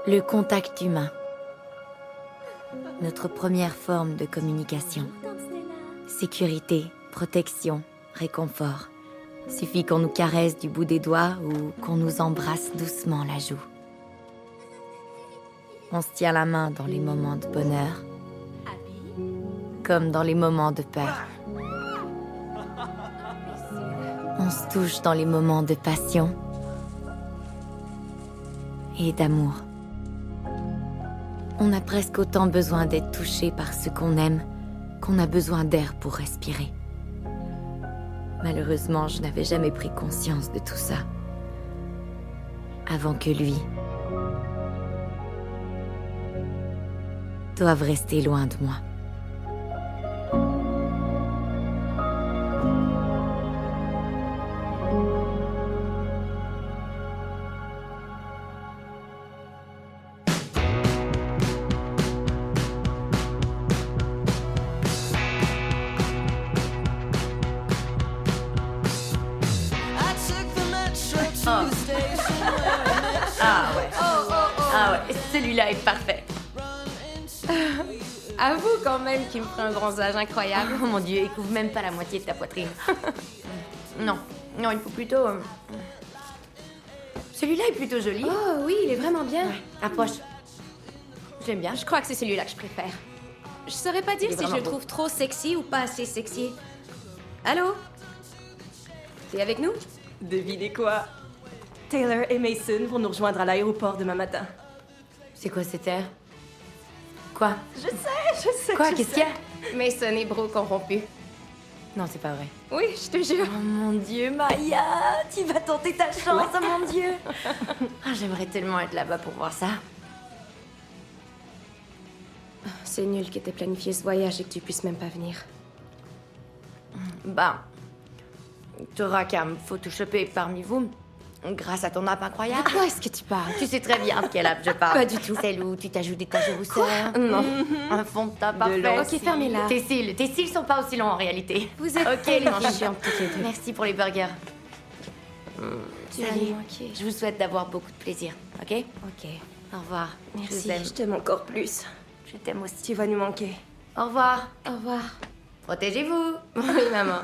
Le contact humain. Notre première forme de communication. Sécurité, protection, réconfort. Suffit qu'on nous caresse du bout des doigts ou qu'on nous embrasse doucement la joue. On se tient la main dans les moments de bonheur, comme dans les moments de peur. On se touche dans les moments de passion et d'amour. On a presque autant besoin d'être touché par ce qu'on aime qu'on a besoin d'air pour respirer. Malheureusement, je n'avais jamais pris conscience de tout ça. Avant que lui doive rester loin de moi. Ah ouais, celui-là est parfait. Avoue quand même qu'il me ferait un bronzage incroyable. Oh mon Dieu, il couvre même pas la moitié de ta poitrine. Non, il faut plutôt... Celui-là est plutôt joli. Oh oui, il est vraiment bien. Ouais, approche. J'aime bien. Je crois que c'est celui-là que je préfère. Je saurais pas dire Il est si je vraiment le beau. trouve trop sexy ou pas assez sexy. Allô? T'es avec nous? Devinez quoi? Taylor et Mason vont nous rejoindre à l'aéroport demain matin. C'est quoi cet air? Quoi? Je sais. Quoi? je Qu'est-ce sais. qu'il y a? Mason et Bro corrompus. Non, c'est pas vrai. Oui, je te jure. Oh mon Dieu, Maya, tu vas tenter ta chance, oh mon Dieu. Ah, j'aimerais tellement être là-bas pour voir ça. C'est nul que t'aies planifié ce voyage et que tu puisses même pas venir. Bah, t'auras qu'à me photoshopper parmi vous, grâce à ton app incroyable. Quoi est-ce que tu parles? Tu sais très bien de quelle app je parle. Pas du tout. Celle où tu t'ajoutes des taches de rousseur. Non. Un fond de teint parfait. l'eau. Ok, fermez-la. Tes cils sont pas aussi longs en réalité. Vous êtes Ok, tellement les filles. chiantes toutes les deux. Merci pour les burgers. Tu vas Salut. nous manquer. Je vous souhaite d'avoir beaucoup de plaisir, ok? Ok. Au revoir. Je Merci. vous aime. Je t'aime encore plus. Je t'aime aussi. Tu vas nous manquer. Au revoir. Au revoir. Protégez-vous. Oui, maman.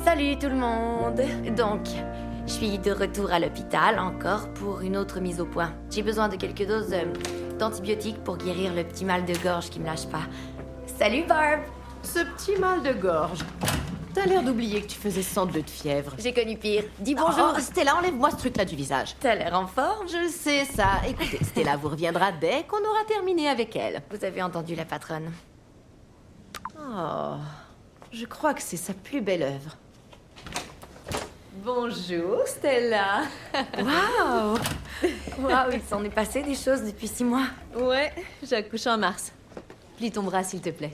Salut tout le monde. Donc, je suis de retour à l'hôpital encore pour une autre mise au point. J'ai besoin de quelques doses d'antibiotiques pour guérir le petit mal de gorge qui me lâche pas. Salut Barb. Ce petit mal de gorge. T'as l'air d'oublier que tu faisais 102 de fièvre. J'ai connu pire. Dis bonjour. Oh, Stella, enlève-moi ce truc-là du visage. T'as l'air en forme. Je sais ça. Écoutez, Stella vous reviendra dès qu'on aura terminé avec elle. Vous avez entendu la patronne. Oh, je crois que c'est sa plus belle œuvre. Bonjour, Stella. Waouh. Waouh, il s'en est passé des choses depuis 6 mois. Ouais, j'accouche en mars. Plie ton bras, s'il te plaît.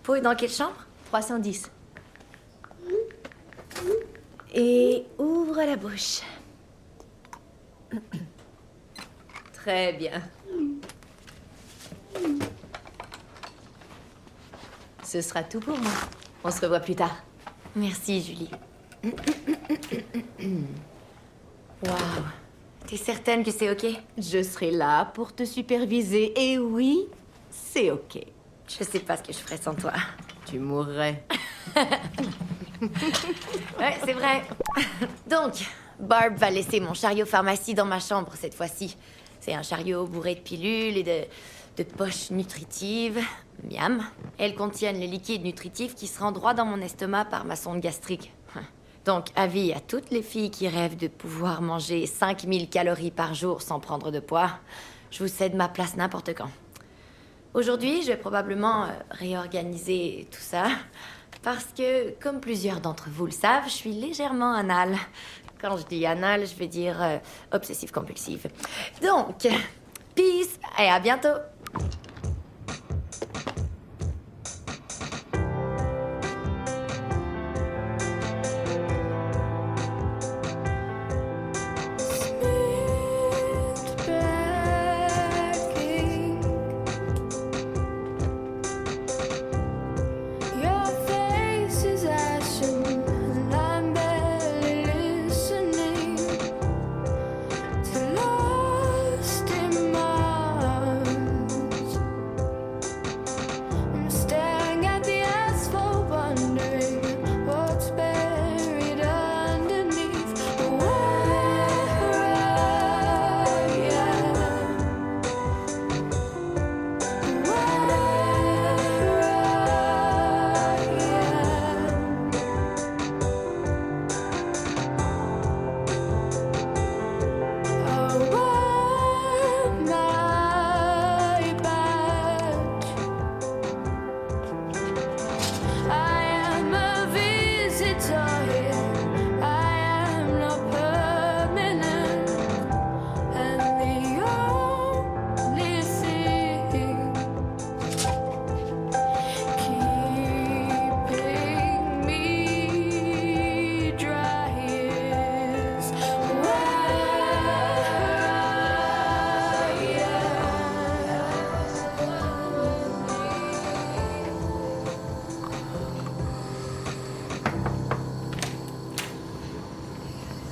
Pour dans quelle chambre? 310. Et ouvre la bouche. Très bien. Ce sera tout pour moi. On se revoit plus tard. Merci Julie. Waouh. T'es certaine que c'est ok? Je serai là pour te superviser. Et oui, c'est ok. Je sais pas ce que je ferais sans toi. Tu mourrais. Ouais, c'est vrai. Donc, Barb va laisser mon chariot pharmacie dans ma chambre cette fois-ci. C'est un chariot bourré de pilules et de poches nutritives. Miam. Elles contiennent les liquides nutritifs qui se rendent droit dans mon estomac par ma sonde gastrique. Donc, avis à toutes les filles qui rêvent de pouvoir manger 5000 calories par jour sans prendre de poids, je vous cède ma place n'importe quand. Aujourd'hui, je vais probablement réorganiser tout ça, parce que, comme plusieurs d'entre vous le savent, je suis légèrement anale. Quand je dis anale, je vais dire obsessive-compulsive. Donc, peace et à bientôt.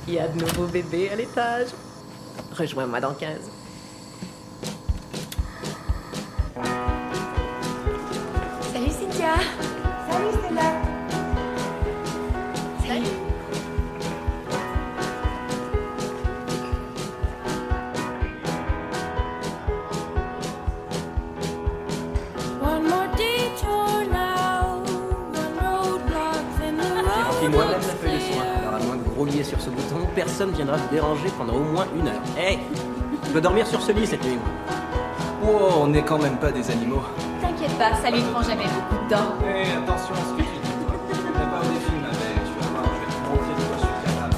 Il y a de nouveaux bébés à l'étage. Rejoins-moi dans 15. Salut Cynthia. Salut Stella. Salut. J'ai rempli moi-même la feuille de soin. Alors à moins que vous rouliez sur ce bouton, personne viendra vous déranger pendant au moins 1 heure. Hey, je peux dormir sur ce lit cette nuit, moi. Oh, on n'est quand même pas des animaux. T'inquiète pas, ça lui prend jamais beaucoup de temps. Hé, attention à ce que tu dis. T'as pas des films avec, tu vas voir, je vais te montrer de quoi je suis capable.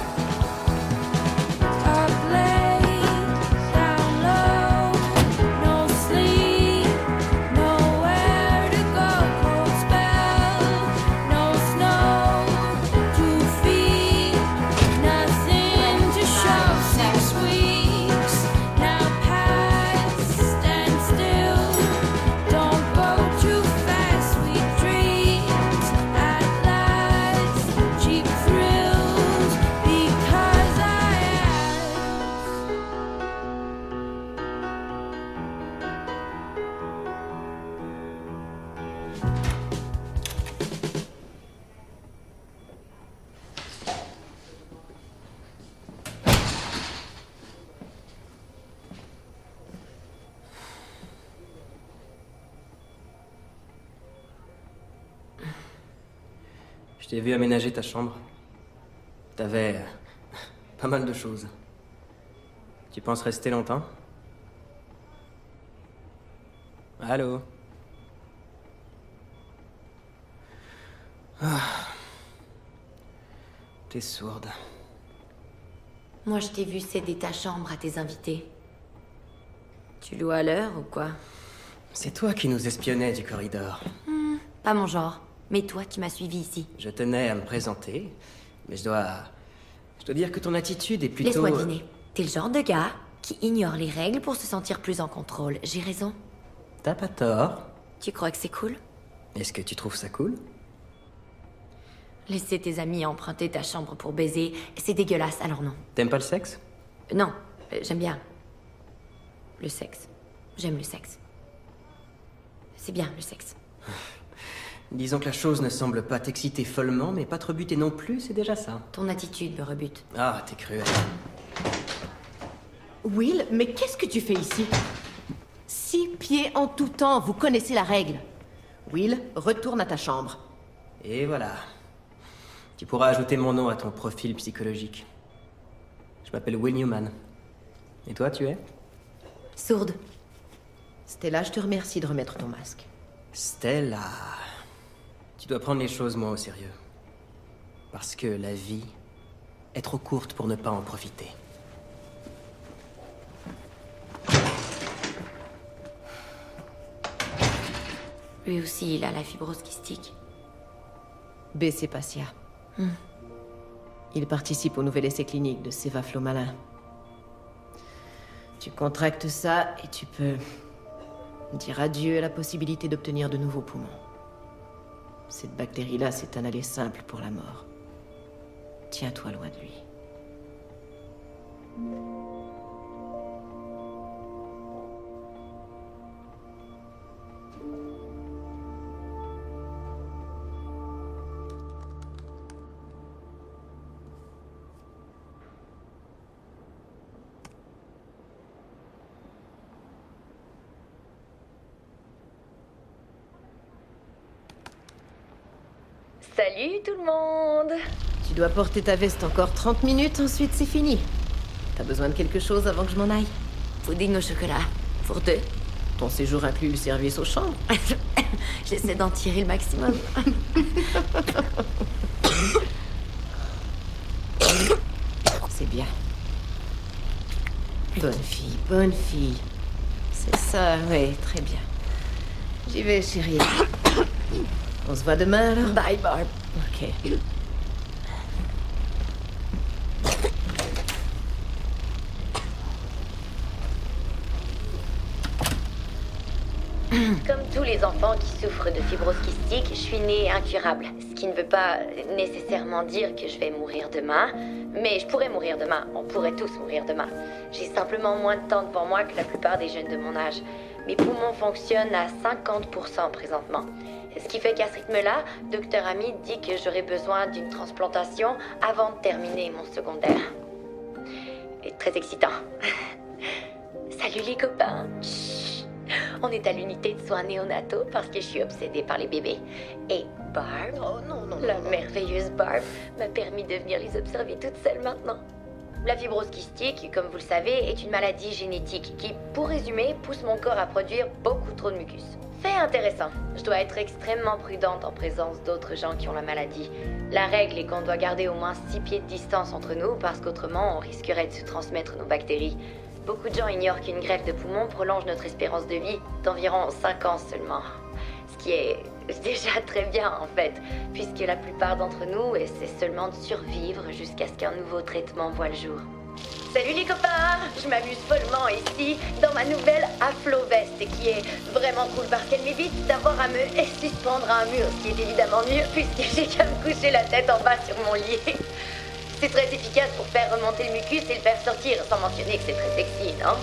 Je t'ai vu aménager ta chambre. T'avais pas mal de choses. Tu penses rester longtemps? Allô? Ah. T'es sourde. Moi, je t'ai vu céder ta chambre à tes invités. Tu loues à l'heure ou quoi? C'est toi qui nous espionnais du corridor. Pas mon genre. Mais toi, tu m'as suivi ici. Je tenais à me présenter, mais je dois dire que ton attitude est plutôt... Laisse-moi deviner. T'es le genre de gars qui ignore les règles pour se sentir plus en contrôle. J'ai raison? T'as pas tort. Tu crois que c'est cool? Est-ce que tu trouves ça cool? Laisser tes amis emprunter ta chambre pour baiser, c'est dégueulasse, alors non. T'aimes pas le sexe? Non, j'aime bien. Le sexe. J'aime le sexe. C'est bien, le sexe. Disons que la chose ne semble pas t'exciter follement, mais pas te rebuter non plus, c'est déjà ça. Ton attitude me rebute. Ah, t'es cruel. Will, mais qu'est-ce que tu fais ici? 6 pieds en tout temps, vous connaissez la règle. Will, retourne à ta chambre. Et voilà. Tu pourras ajouter mon nom à ton profil psychologique. Je m'appelle Will Newman. Et toi, tu es? Sourde. Stella, je te remercie de remettre ton masque. Stella. Tu dois prendre les choses moins au sérieux. Parce que la vie est trop courte pour ne pas en profiter. Lui aussi, il a la fibrose kystique. B, c'est Passia. Il participe au nouvel essai clinique de Sévaflomalin. Tu contractes ça et tu peux dire adieu à la possibilité d'obtenir de nouveaux poumons. Cette bactérie-là, c'est un aller simple pour la mort. Tiens-toi loin de lui. Salut tout le monde! Tu dois porter ta veste encore 30 minutes, ensuite c'est fini. T'as besoin de quelque chose avant que je m'en aille? Pudding au chocolat. Pour 2. Ton séjour inclut le service aux chambres? J'essaie d'en tirer le maximum. C'est bien. Bonne fille, bonne fille. C'est ça, oui, très bien. J'y vais, chérie. On se voit demain, alors? Bye, Barb. Ok. Comme tous les enfants qui souffrent de fibrose kystique, je suis née incurable. Ce qui ne veut pas nécessairement dire que je vais mourir demain, mais je pourrais mourir demain. On pourrait tous mourir demain. J'ai simplement moins de temps devant moi que la plupart des jeunes de mon âge. Mes poumons fonctionnent à 50% présentement. Ce qui fait qu'à ce rythme-là, Dr. Hamid dit que j'aurai besoin d'une transplantation avant de terminer mon secondaire. Et très excitant. Salut les copains. Chut. On est à l'unité de soins néonataux parce que je suis obsédée par les bébés. Et Barb, la merveilleuse Barb, m'a permis de venir les observer toute seule maintenant. La fibrose kystique, comme vous le savez, est une maladie génétique qui, pour résumer, pousse mon corps à produire beaucoup trop de mucus. Fait intéressant. Je dois être extrêmement prudente en présence d'autres gens qui ont la maladie. La règle est qu'on doit garder au moins 6 pieds de distance entre nous parce qu'autrement on risquerait de se transmettre nos bactéries. Beaucoup de gens ignorent qu'une greffe de poumon prolonge notre espérance de vie d'environ 5 ans seulement. Ce qui est déjà très bien en fait, puisque la plupart d'entre nous essaient seulement de survivre jusqu'à ce qu'un nouveau traitement voie le jour. Salut les copains! Je m'amuse follement ici dans ma nouvelle Aflo-Veste qui est vraiment cool parce qu'elle m'évite d'avoir à me suspendre à un mur, ce qui est évidemment mieux puisque j'ai qu'à me coucher la tête en bas sur mon lit. C'est très efficace pour faire remonter le mucus et le faire sortir, sans mentionner que c'est très sexy, non?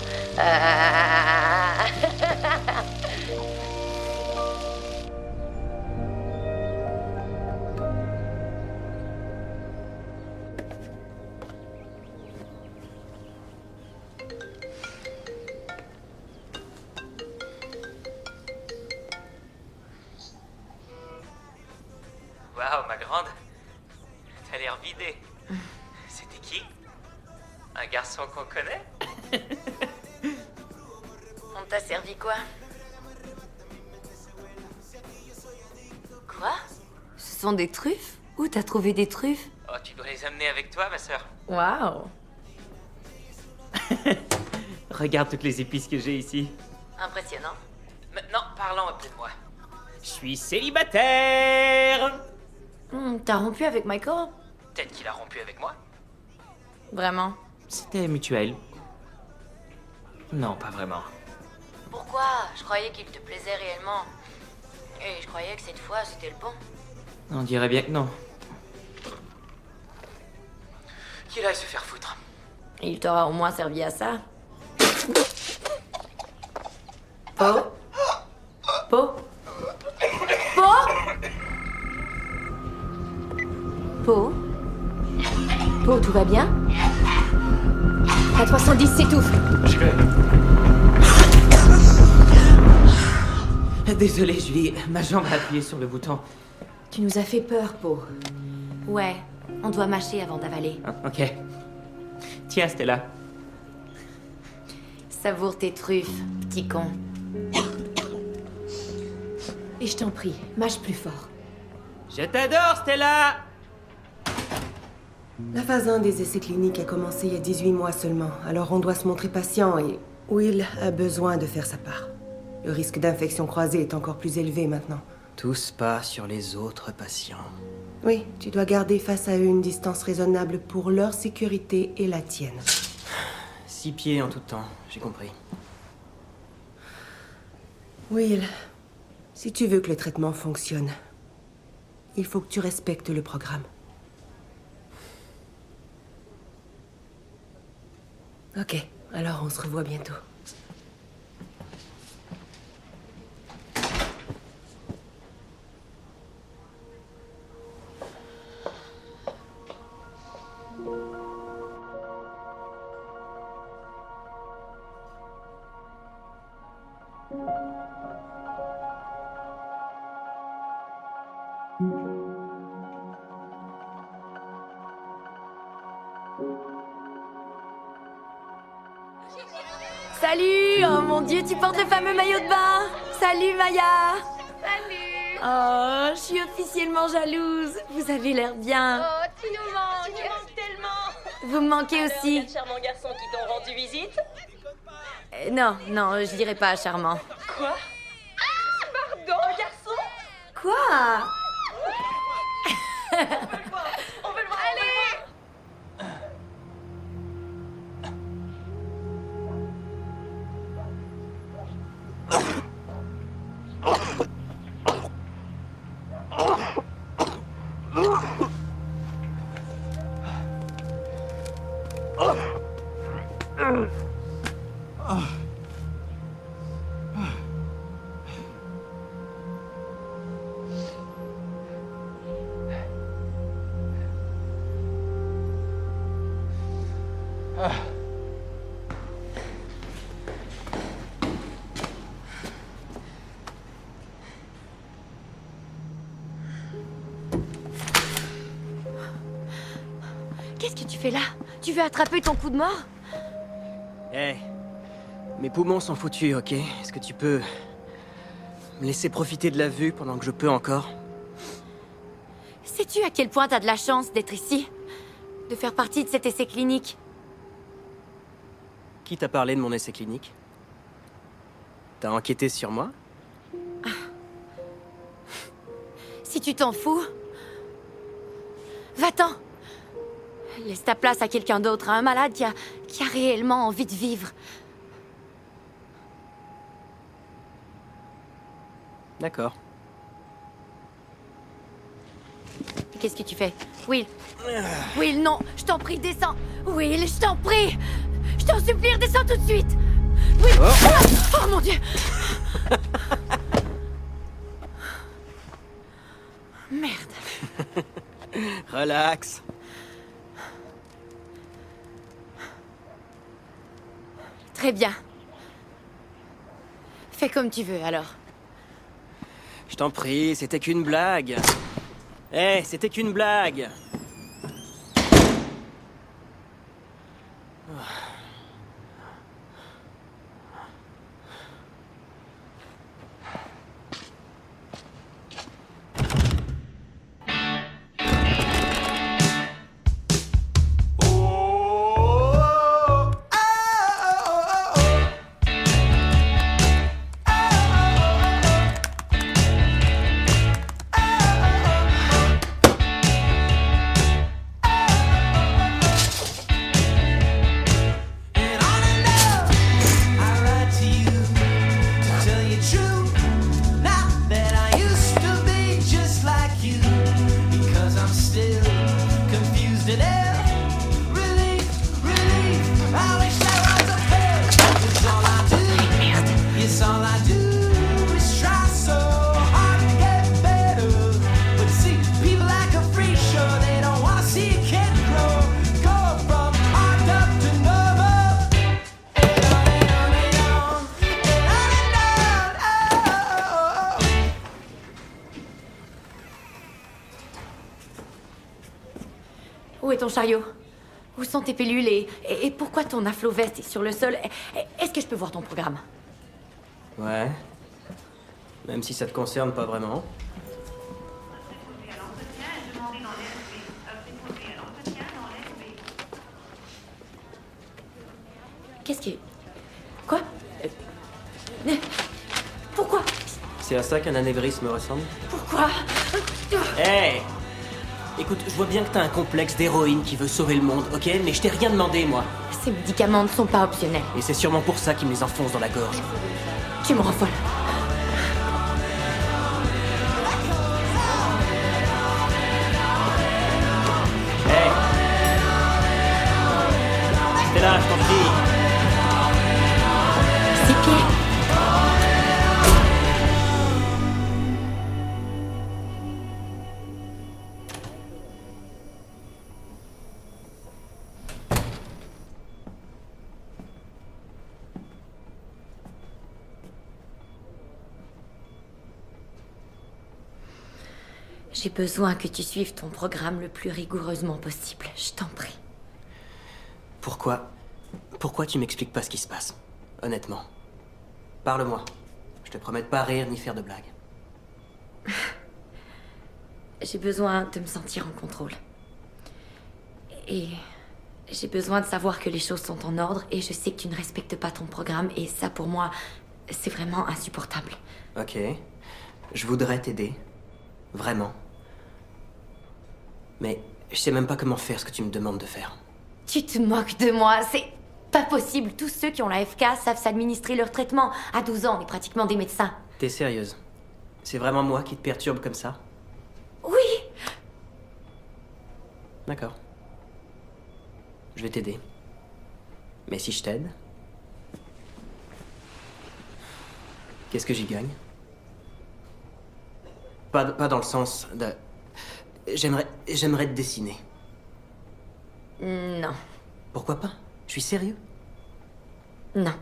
Waouh, ma grande. T'as l'air vidée. C'était qui? Un garçon qu'on connaît? On t'a servi quoi? Quoi? Ce sont des truffes? Où t'as trouvé des truffes? Oh, tu dois les amener avec toi, ma sœur. Waouh! Regarde toutes les épices que j'ai ici. Impressionnant. Maintenant, parlons un peu de moi. Je suis célibataire! T'as rompu avec Michael? Peut-être qu'il a rompu avec moi. Vraiment? C'était mutuel. Non, pas vraiment. Pourquoi? Je croyais qu'il te plaisait réellement. Et je croyais que cette fois, c'était le bon. On dirait bien que non. Qu'il aille se faire foutre. Il t'aura au moins servi à ça. Po? Po? Po? Po? Po, tout va bien? À 310, s'étouffe. Désolé, Julie. Ma jambe a appuyé sur le bouton. Tu nous as fait peur, Po. Ouais, on doit mâcher avant d'avaler. Ah, ok. Tiens, Stella. Savoure tes truffes, petit con. Et je t'en prie, mâche plus fort. Je t'adore, Stella! La phase 1 des essais cliniques a commencé il y a 18 mois seulement, alors on doit se montrer patient et Will a besoin de faire sa part. Le risque d'infection croisée est encore plus élevé maintenant. Tous pas sur les autres patients. Oui, tu dois garder face à eux une distance raisonnable pour leur sécurité et la tienne. 6 pieds en tout temps, j'ai compris. Will, si tu veux que le traitement fonctionne, il faut que tu respectes le programme. Ok, alors on se revoit bientôt. Salut! Oh mon Dieu, tu portes le fameux maillot de bain! Salut Maya! Salut! Oh, je suis officiellement jalouse. Vous avez l'air bien. Oh, tu nous manques tellement! Vous me manquez aussi. Charmants garçons qui t'ont rendu visite? Non, je dirais pas charmant. Quoi? Ah, pardon, garçon? Quoi? On veut le voir! Allez! Qu'est-ce que tu fais là? Tu veux attraper ton coup de mort? Hé, mes poumons sont foutus, ok? Est-ce que tu peux me laisser profiter de la vue pendant que je peux encore? Sais-tu à quel point t'as de la chance d'être ici? De faire partie de cet essai clinique? Qui t'a parlé de mon essai clinique? T'as enquêté sur moi? Si tu t'en fous, va-t'en. Laisse ta place à quelqu'un d'autre, à un malade qui a réellement envie de vivre. D'accord. Qu'est-ce que tu fais? Will! Will, non! Je t'en prie, descends! Will, je t'en prie! Je t'en supplie, descends tout de suite! Will! Oh mon Dieu! Merde! Relax. Très bien. Fais comme tu veux, alors. Je t'en prie, c'était qu'une blague. Hé, c'était qu'une blague. Où est ton chariot? Où sont tes pilules et pourquoi ton aflo-veste est sur le sol? Est-ce que je peux voir ton programme? Ouais. Même si ça te concerne pas vraiment. Qu'est-ce qui... Quoi? Pourquoi? C'est à ça qu'un anévrisme ressemble? Pourquoi? Hey! Écoute, je vois bien que t'as un complexe d'héroïne qui veut sauver le monde, ok? Mais je t'ai rien demandé, moi. Ces médicaments ne sont pas optionnels. Et c'est sûrement pour ça qu'il me les enfonce dans la gorge. Tu me rends folle. Hey! T'es là, je t'en prie. Ses pieds. J'ai besoin que tu suives ton programme le plus rigoureusement possible. Je t'en prie. Pourquoi tu m'expliques pas ce qui se passe? Honnêtement. Parle-moi. Je te promets de pas rire ni faire de blagues. J'ai besoin de me sentir en contrôle. Et j'ai besoin de savoir que les choses sont en ordre et je sais que tu ne respectes pas ton programme et ça pour moi, c'est vraiment insupportable. Ok. Je voudrais t'aider. Vraiment. Mais je sais même pas comment faire ce que tu me demandes de faire. Tu te moques de moi, c'est pas possible. Tous ceux qui ont la FK savent s'administrer leur traitement. À 12 ans, on est pratiquement des médecins. T'es sérieuse? C'est vraiment moi qui te perturbe comme ça? Oui! D'accord. Je vais t'aider. Mais si je t'aide, qu'est-ce que j'y gagne? Pas dans le sens de... J'aimerais te dessiner. Non. Pourquoi pas? Je suis sérieux. Non.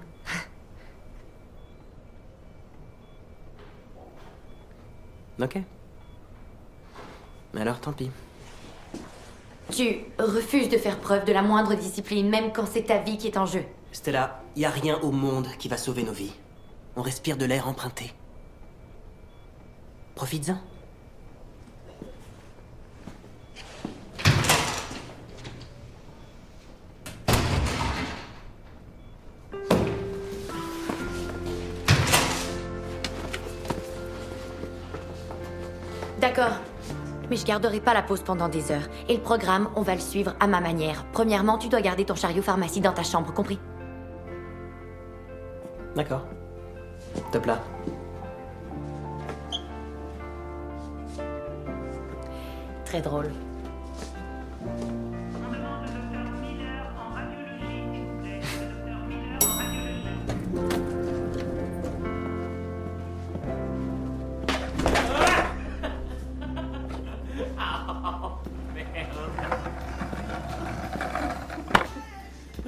Ok. Alors tant pis. Tu refuses de faire preuve de la moindre discipline, même quand c'est ta vie qui est en jeu. Stella, y a rien au monde qui va sauver nos vies. On respire de l'air emprunté. Profites-en. D'accord. Mais je garderai pas la pause pendant des heures. Et le programme, on va le suivre à ma manière. Premièrement, tu dois garder ton chariot pharmacie dans ta chambre, compris? D'accord. Top là. Très drôle.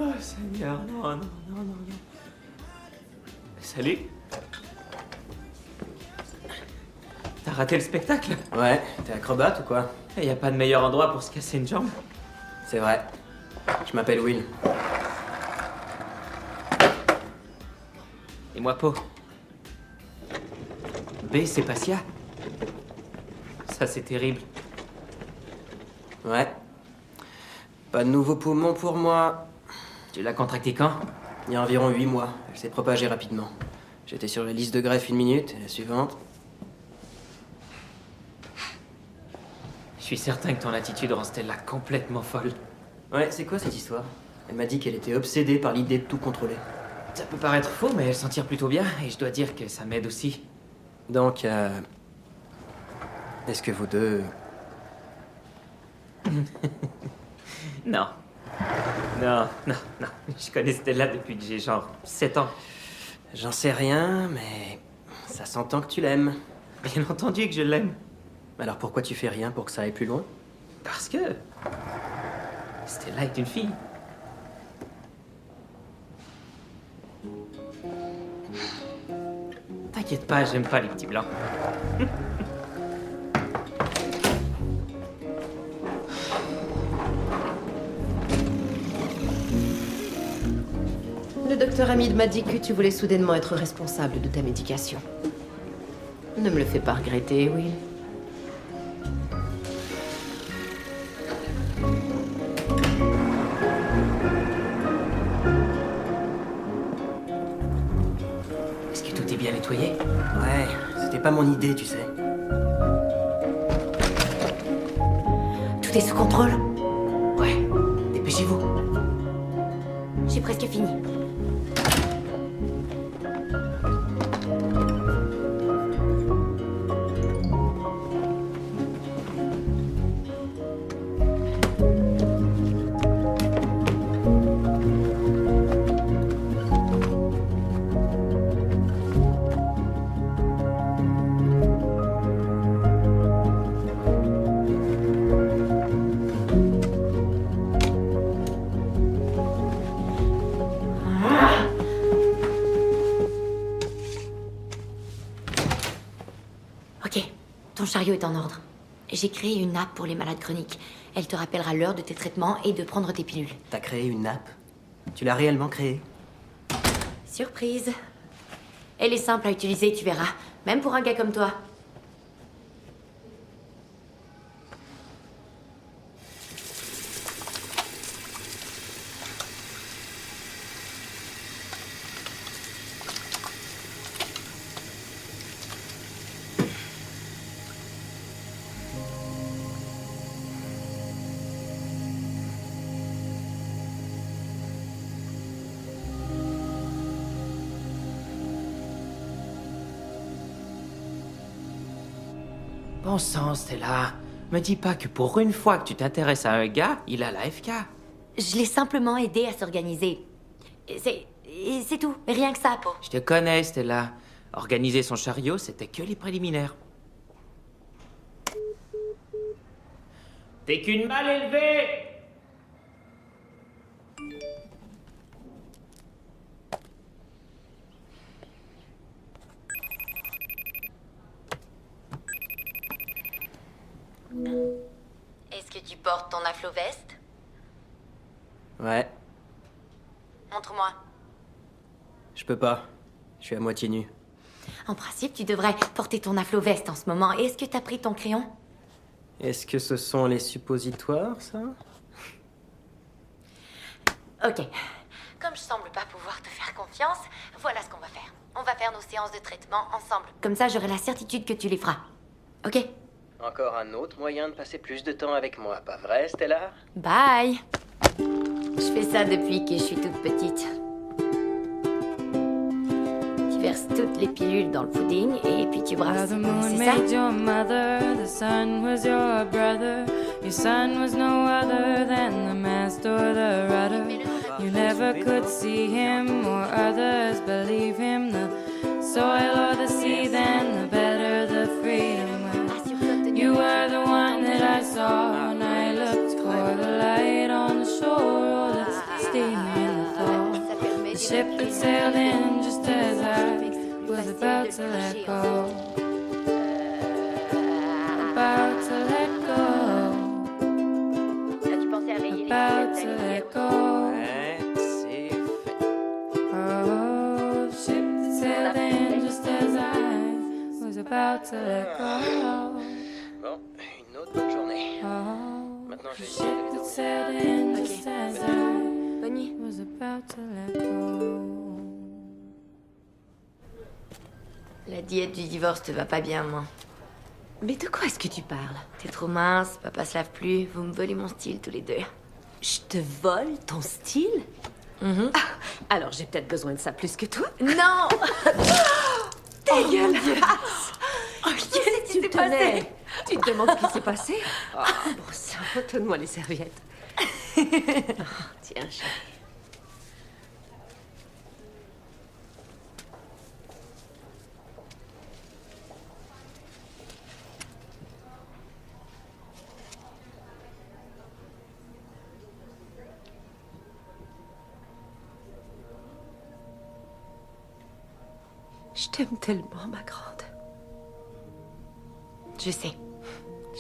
Oh Seigneur, non. Salut. T'as raté le spectacle? Ouais, t'es acrobate ou quoi? Y a pas de meilleur endroit pour se casser une jambe. C'est vrai. Je m'appelle Will. Et moi, Po. B, c'est Passia. Ça, c'est terrible. Ouais. Pas de nouveaux poumons pour moi. Tu l'as contracté quand? Il y a environ 8 mois. Elle s'est propagée rapidement. J'étais sur la liste de greffe 1 minute, et la suivante. Je suis certain que ton attitude rend Stella complètement folle. Ouais, c'est quoi cette histoire? Elle m'a dit qu'elle était obsédée par l'idée de tout contrôler. Ça peut paraître faux, mais elle s'en tire plutôt bien, et je dois dire que ça m'aide aussi. Donc, est-ce que vous deux... Non. Non. Je connais Stella depuis que j'ai genre 7 ans. J'en sais rien, mais ça s'entend que tu l'aimes. Bien entendu que je l'aime. Alors pourquoi tu fais rien pour que ça aille plus loin? Parce que... Stella est une fille. T'inquiète pas, j'aime pas les petits blancs. docteur Hamid m'a dit que tu voulais soudainement être responsable de ta médication. Ne me le fais pas regretter, Will. Est-ce que tout est bien nettoyé? Ouais, c'était pas mon idée, tu sais. Tout est sous contrôle? Ouais, dépêchez-vous. J'ai presque fini. Ok, ton chariot est en ordre. J'ai créé une app pour les malades chroniques. Elle te rappellera l'heure de tes traitements et de prendre tes pilules. T'as créé une app? Tu l'as réellement créée? Surprise. Elle est simple à utiliser, tu verras. Même pour un gars comme toi. Bon sang, Stella. Me dis pas que pour une fois que tu t'intéresses à un gars, il a la FK. Je l'ai simplement aidé à s'organiser. C'est tout, rien que ça, Po. Je te connais, Stella. Organiser son chariot, c'était que les préliminaires. T'es qu'une mal élevée! Est-ce que tu portes ton aflo-veste? Ouais, Montre-moi. je peux pas. Je suis à moitié nu. En principe, tu devrais porter ton aflo-veste en ce moment. Est-ce que t'as pris ton crayon? Est-ce que ce sont les suppositoires, ça? Ok. Comme je semble pas pouvoir te faire confiance, voilà ce qu'on va faire. On va faire nos séances de traitement ensemble. Comme ça, j'aurai la certitude que tu les feras. Ok? Encore un autre moyen de passer plus de temps avec moi, pas vrai, Stella? Bye! Je fais ça depuis que je suis toute petite. Tu verses toutes les pilules dans le pudding et puis tu brasses. The moon C'est ça? made your mother, the sun was your brother. Your son was no other than the master or the rudder. You never could see him or others believe him. The soil or the sea, then the better the freedom. You were the one that I saw when I looked for the light on the shore or the steam in the thaw. The ship that sailed in just as I was about to let go. About to let go. As-tu pensé à rayer les About pilules to let go. Ouais, c'est fait. Oh, the ship that sailed in just as I was about to let go. Bon, une autre bonne journée. Oh, Maintenant, je the vais ship essayer that sailed in just as I Bonne nuit. was about to let go. La diète du divorce te va pas bien, moi. Mais de quoi est-ce que tu parles? T'es trop mince, papa se lave plus, vous me volez mon style tous les deux. Je te vole ton style? Mhm. Alors j'ai peut-être besoin de ça plus que toi? Non! Dégueulasse! Qu'est-ce qui s'est Tenais. passé? Tu te demandes ce qui s'est passé? Bon sang, donne-moi les serviettes. Oh, tiens, chérie. Je t'aime tellement, ma grande. Je sais.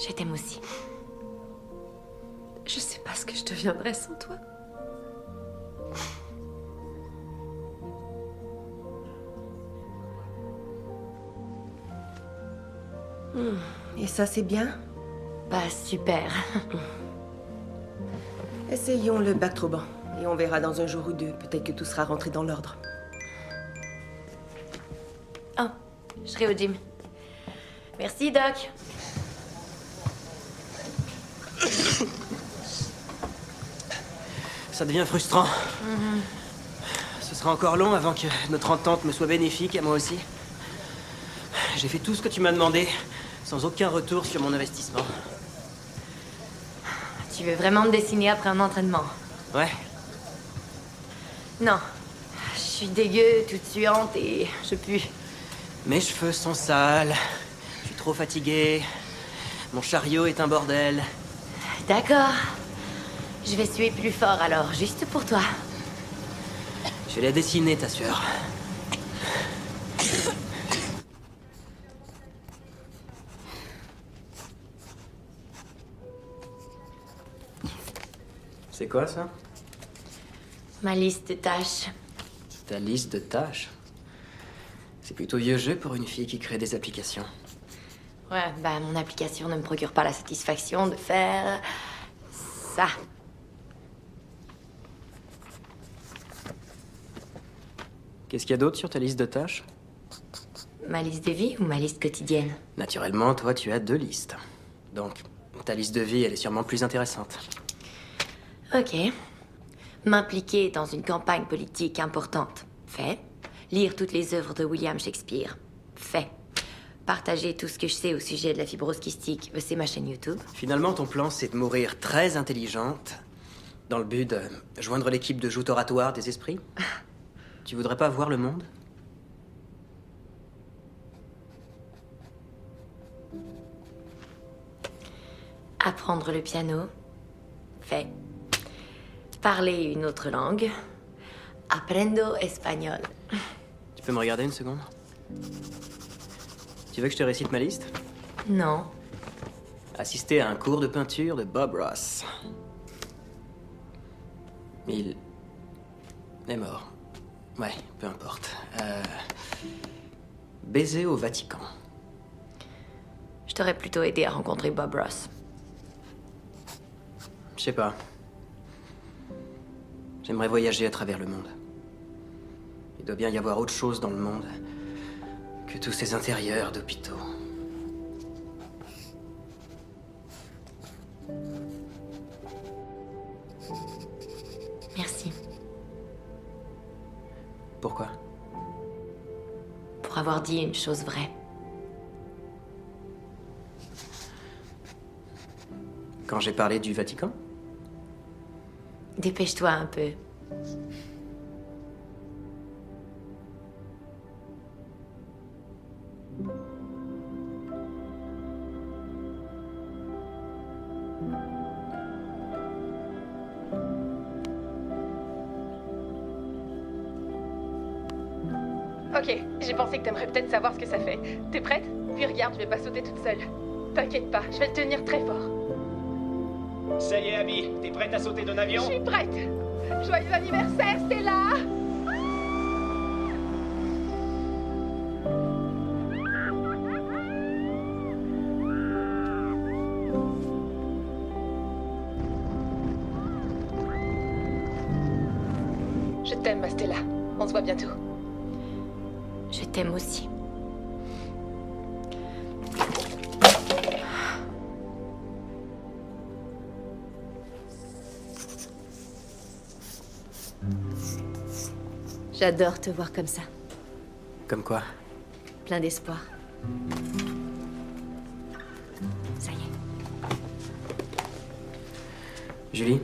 Je t'aime aussi. Je sais pas ce que je deviendrais sans toi. Et ça, c'est bien? Bah, super. Essayons le Bactroban. Et on verra dans un jour ou deux. Peut-être que tout sera rentré dans l'ordre. Oh, je serai au gym. Merci, Doc. Ça devient frustrant. Ce sera encore long avant que notre entente me soit bénéfique, à moi aussi. J'ai fait tout ce que tu m'as demandé, sans aucun retour sur mon investissement. Tu veux vraiment me dessiner après un entraînement? Ouais, Non. Je suis dégueu, toute suante et je pue. mes cheveux sont sales, je suis trop fatigué, mon chariot est un bordel. D'accord. Je vais suer plus fort alors, juste pour toi. Je vais la dessiner, ta sueur. C'est quoi ça? Ma liste de tâches. Ta liste de tâches? C'est plutôt vieux jeu pour une fille qui crée des applications. Ouais, bah mon application ne me procure pas la satisfaction de faire ça. Qu'est-ce qu'il y a d'autre sur ta liste de tâches? Ma liste de vie ou ma liste quotidienne? Naturellement, toi, tu as 2 listes. Donc, ta liste de vie, elle est sûrement plus intéressante. Ok. M'impliquer dans une campagne politique importante. Fait. Lire toutes les œuvres de William Shakespeare. Fait. Partager tout ce que je sais au sujet de la fibrose kystique. C'est ma chaîne YouTube. Finalement, ton plan, c'est de mourir très intelligente, dans le but de joindre l'équipe de joute oratoire des esprits. Tu voudrais pas voir le monde? Apprendre le piano. Fait. Parler une autre langue. Aprendo espagnol. Tu peux me regarder une seconde? Tu veux que je te récite ma liste? Non. Assister à un cours de peinture de Bob Ross. Il est mort. Ouais, peu importe. Baiser au Vatican. Je t'aurais plutôt aidé à rencontrer Bob Ross. Je sais pas. J'aimerais voyager à travers le monde. Il doit bien y avoir autre chose dans le monde que tous ces intérieurs d'hôpitaux. Merci. Pourquoi? Pour avoir dit une chose vraie. Quand j'ai parlé du Vatican? Dépêche-toi un peu. Ok, j'ai pensé que t'aimerais peut-être savoir ce que ça fait. T'es prête? Puis regarde, je vais pas sauter toute seule. T'inquiète pas, je vais te tenir très fort. Ça y est, Abby, t'es prête à sauter d'un avion? Je suis prête! Joyeux anniversaire, Stella! Je t'aime, ma Stella. On se voit bientôt. Je t'aime aussi. J'adore te voir comme ça. Comme quoi? Plein d'espoir. Ça y est. Julie?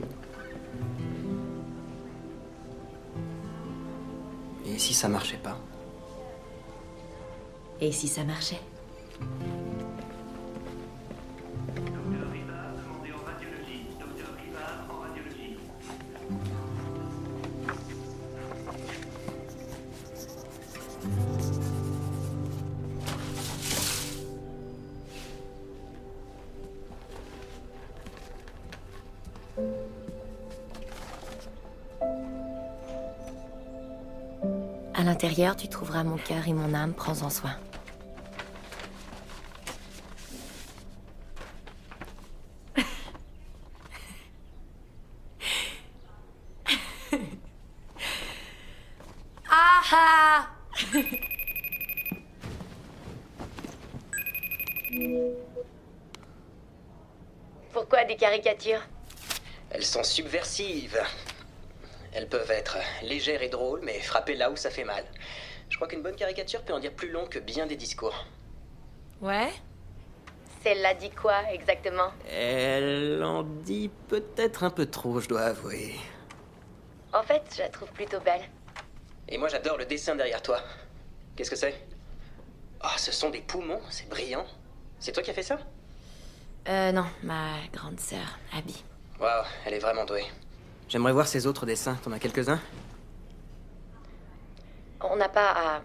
Et si ça marchait pas? Et si ça marchait? À l'intérieur, tu trouveras mon cœur et mon âme, prends-en soin. Pourquoi des caricatures? Elles sont subversives. Elles peuvent être légères et drôles, mais frapper là où ça fait mal. Je crois qu'une bonne caricature peut en dire plus long que bien des discours. Ouais? Celle-là dit quoi, exactement? Elle en dit peut-être un peu trop, je dois avouer. En fait, je la trouve plutôt belle. Et moi, j'adore le dessin derrière toi. Qu'est-ce que c'est? Oh, ce sont des poumons, c'est brillant. C'est toi qui as fait ça? Non, ma grande sœur, Abby. Waouh, elle est vraiment douée. J'aimerais voir ses autres dessins. T'en as quelques-uns? On n'a pas à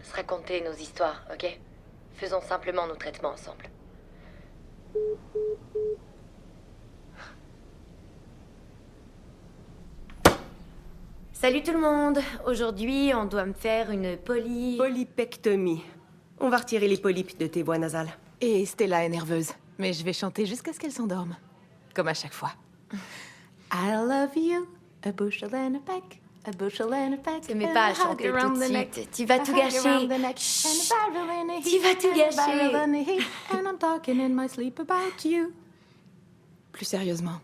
se raconter nos histoires, ok? Faisons simplement nos traitements ensemble. Salut tout le monde! Aujourd'hui, on doit me faire une Polypectomie. On va retirer les polypes de tes voies nasales. Et Stella est nerveuse, mais je vais chanter jusqu'à ce qu'elle s'endorme. Comme à chaque fois. I love you, a bushel and a peck. A bushel and a peck. Te mets pas à chanter tout de suite. Tu vas tout gâcher. Chut. Tu vas tout gâcher. And I'm talking in my sleep about you. Plus sérieusement,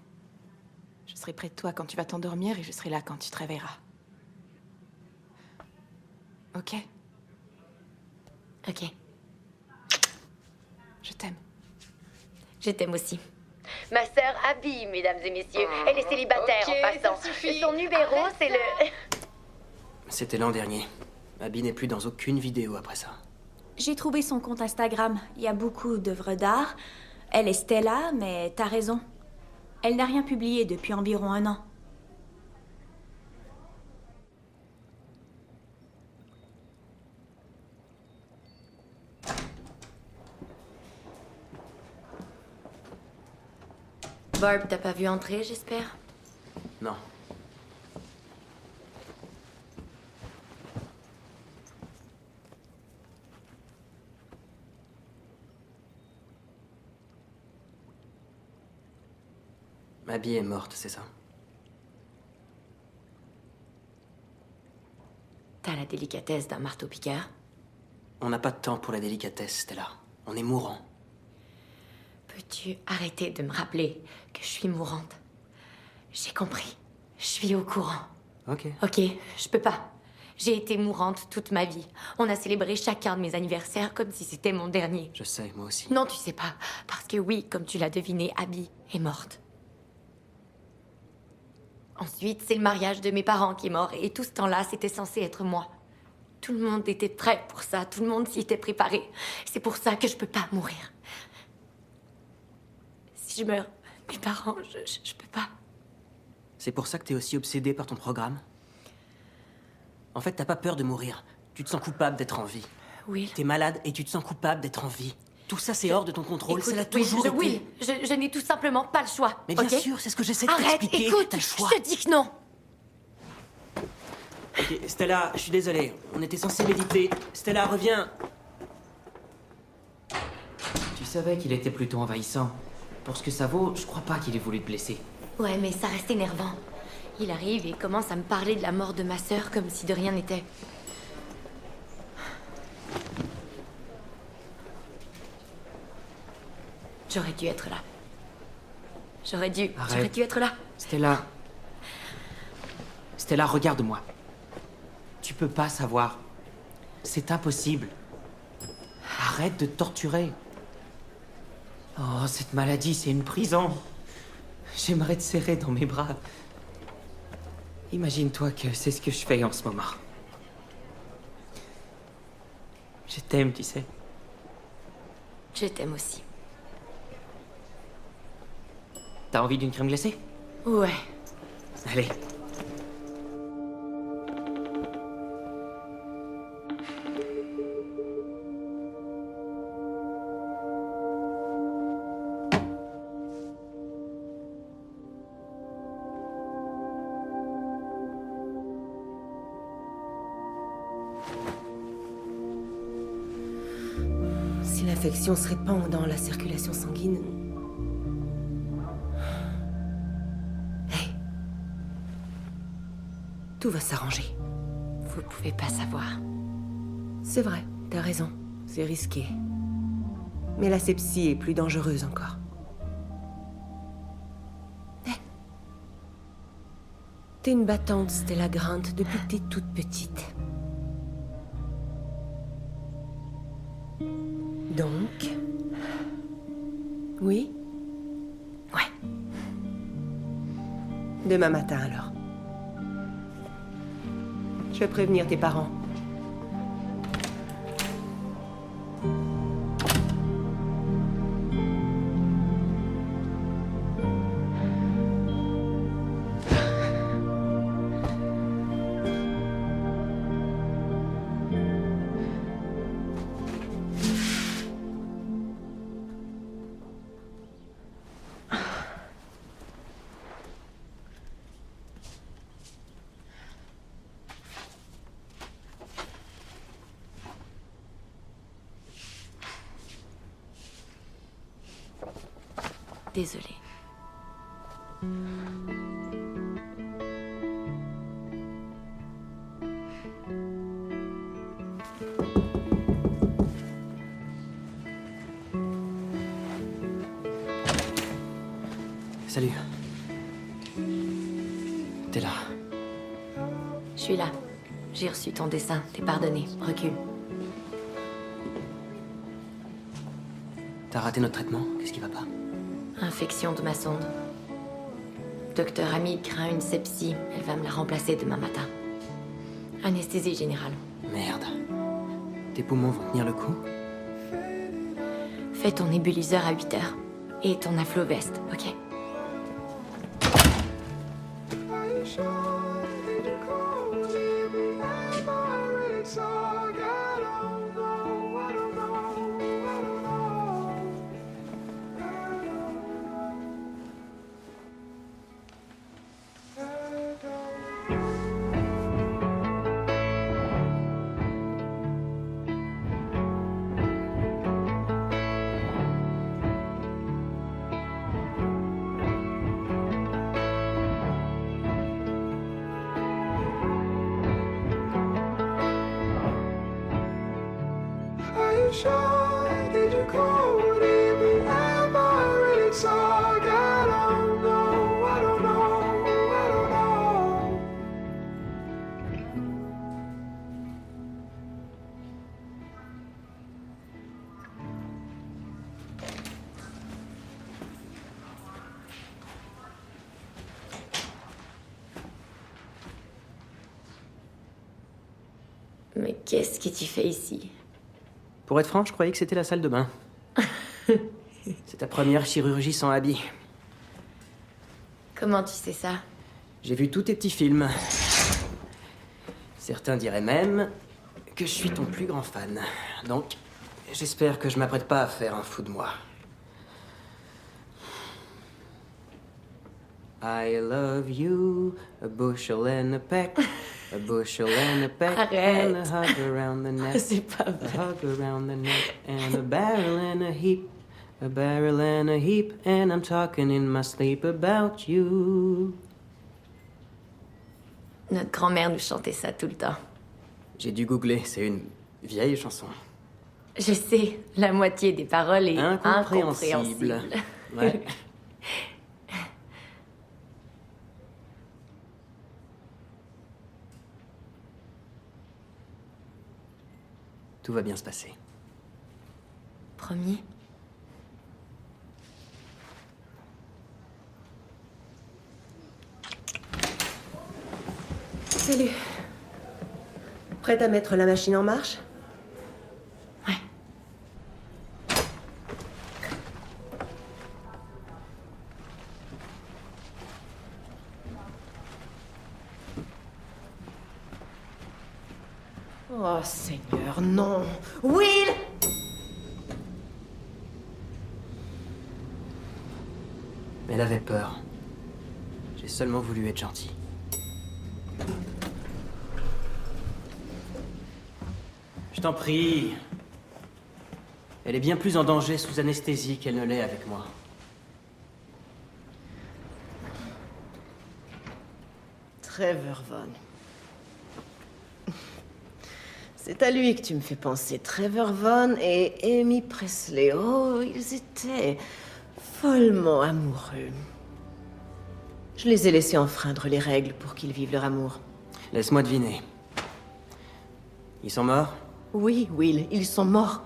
je serai près de toi quand tu vas t'endormir et je serai là quand tu te réveilleras. Ok? Ok. Je t'aime. Je t'aime aussi. Ma sœur Abby, mesdames et messieurs. Elle est célibataire en passant. Son numéro, c'est le... C'était l'an dernier. Abby n'est plus dans aucune vidéo après ça. J'ai trouvé son compte Instagram. Il y a beaucoup d'œuvres d'art. Elle est Stella, mais t'as raison. Elle n'a rien publié depuis environ 1 an. Barb, t'as pas vu entrer, j'espère? Non. Abby est morte, c'est ça? T'as la délicatesse d'un marteau-piqueur. On n'a pas de temps pour la délicatesse, Stella. On est mourant. Peux-tu arrêter de me rappeler que je suis mourante? J'ai compris. Je suis au courant. Ok. Ok, je peux pas. J'ai été mourante toute ma vie. On a célébré chacun de mes anniversaires comme si c'était mon dernier. Je sais, moi aussi. Non, tu sais pas. Parce que oui, comme tu l'as deviné, Abby est morte. Ensuite, c'est le mariage de mes parents qui est mort. Et tout ce temps-là, c'était censé être moi. Tout le monde était prêt pour ça. Tout le monde s'y était préparé. C'est pour ça que je peux pas mourir. Si je meurs, mes parents, je peux pas. C'est pour ça que t'es aussi obsédée par ton programme? En fait, t'as pas peur de mourir. Tu te sens coupable d'être en vie. Oui. T'es malade et tu te sens coupable d'être en vie. Tout ça, c'est hors de ton contrôle. Écoute, Ça l'a toujours été. Oui, je n'ai tout simplement pas le choix. Mais bien ok sûr, c'est ce que j'essaie de Arrête, t'expliquer. écoute, T'as le choix. je te dis que non. Ok, Stella, je suis désolé. On était censé méditer. Stella, reviens. Tu savais qu'il était plutôt envahissant. Pour ce que ça vaut, je crois pas qu'il ait voulu te blesser. Ouais, mais ça reste énervant. Il arrive et commence à me parler de la mort de ma sœur comme si de rien n'était. J'aurais dû être là. J'aurais dû être là. Stella. Stella, regarde-moi. Tu peux pas savoir. C'est impossible. Arrête de te torturer. Oh, cette maladie, c'est une prison. J'aimerais te serrer dans mes bras. Imagine-toi que c'est ce que je fais en ce moment. Je t'aime, tu sais. Je t'aime aussi. T'as envie d'une crème glacée? Ouais. Allez. Si l'infection se répand dans la circulation sanguine... Hey. Tout va s'arranger. Vous pouvez pas savoir. C'est vrai, t'as raison. C'est risqué. Mais la sepsie est plus dangereuse encore. T'es une battante, Stella Grant, depuis que t'es toute petite. Donc... Oui? Ouais. Demain matin, alors. Je vais prévenir tes parents. Désolée. Salut. T'es là. Je suis là. J'ai reçu ton dessin. T'es pardonné. Recule. T'as raté notre traitement? Qu'est-ce qui va pas? Infection de ma sonde. Docteur Hamid craint une sepsie. Elle va me la remplacer demain matin. Anesthésie générale. Merde. Tes poumons vont tenir le coup? Fais ton nébuliseur à 8 heures. Et ton affloveste, ok? Mais qu'est-ce que tu fais ici? Pour être franc, je croyais que c'était la salle de bain. C'est ta première chirurgie sans habit. Comment tu sais ça? J'ai vu tous tes petits films. Certains diraient même que je suis ton plus grand fan. Donc, j'espère que je m'apprête pas à faire un fou de moi. I love you, a bushel and a peck, a bushel and a peck, Arrête. and a hug around the neck, C'est pas a hug around the neck, and a barrel and a heap, a barrel and a heap, and I'm talking in my sleep about you. Notre grand-mère nous chantait ça tout le temps. J'ai dû googler, c'est une vieille chanson. Je sais, la moitié des paroles est incompréhensible. Ouais. Tout va bien se passer. Promis? Salut. Prête à mettre la machine en marche? Ouais. Oh, Seigneur, non. Will! Elle avait peur. J'ai seulement voulu être gentil. Je t'en prie. Elle est bien plus en danger sous anesthésie qu'elle ne l'est avec moi. Trevor Von. C'est à lui que tu me fais penser. Trevor Vaughan et Amy Presley. Oh, ils étaient follement amoureux. Je les ai laissés enfreindre les règles pour qu'ils vivent leur amour. Laisse-moi deviner. Ils sont morts? Oui, Will, ils sont morts.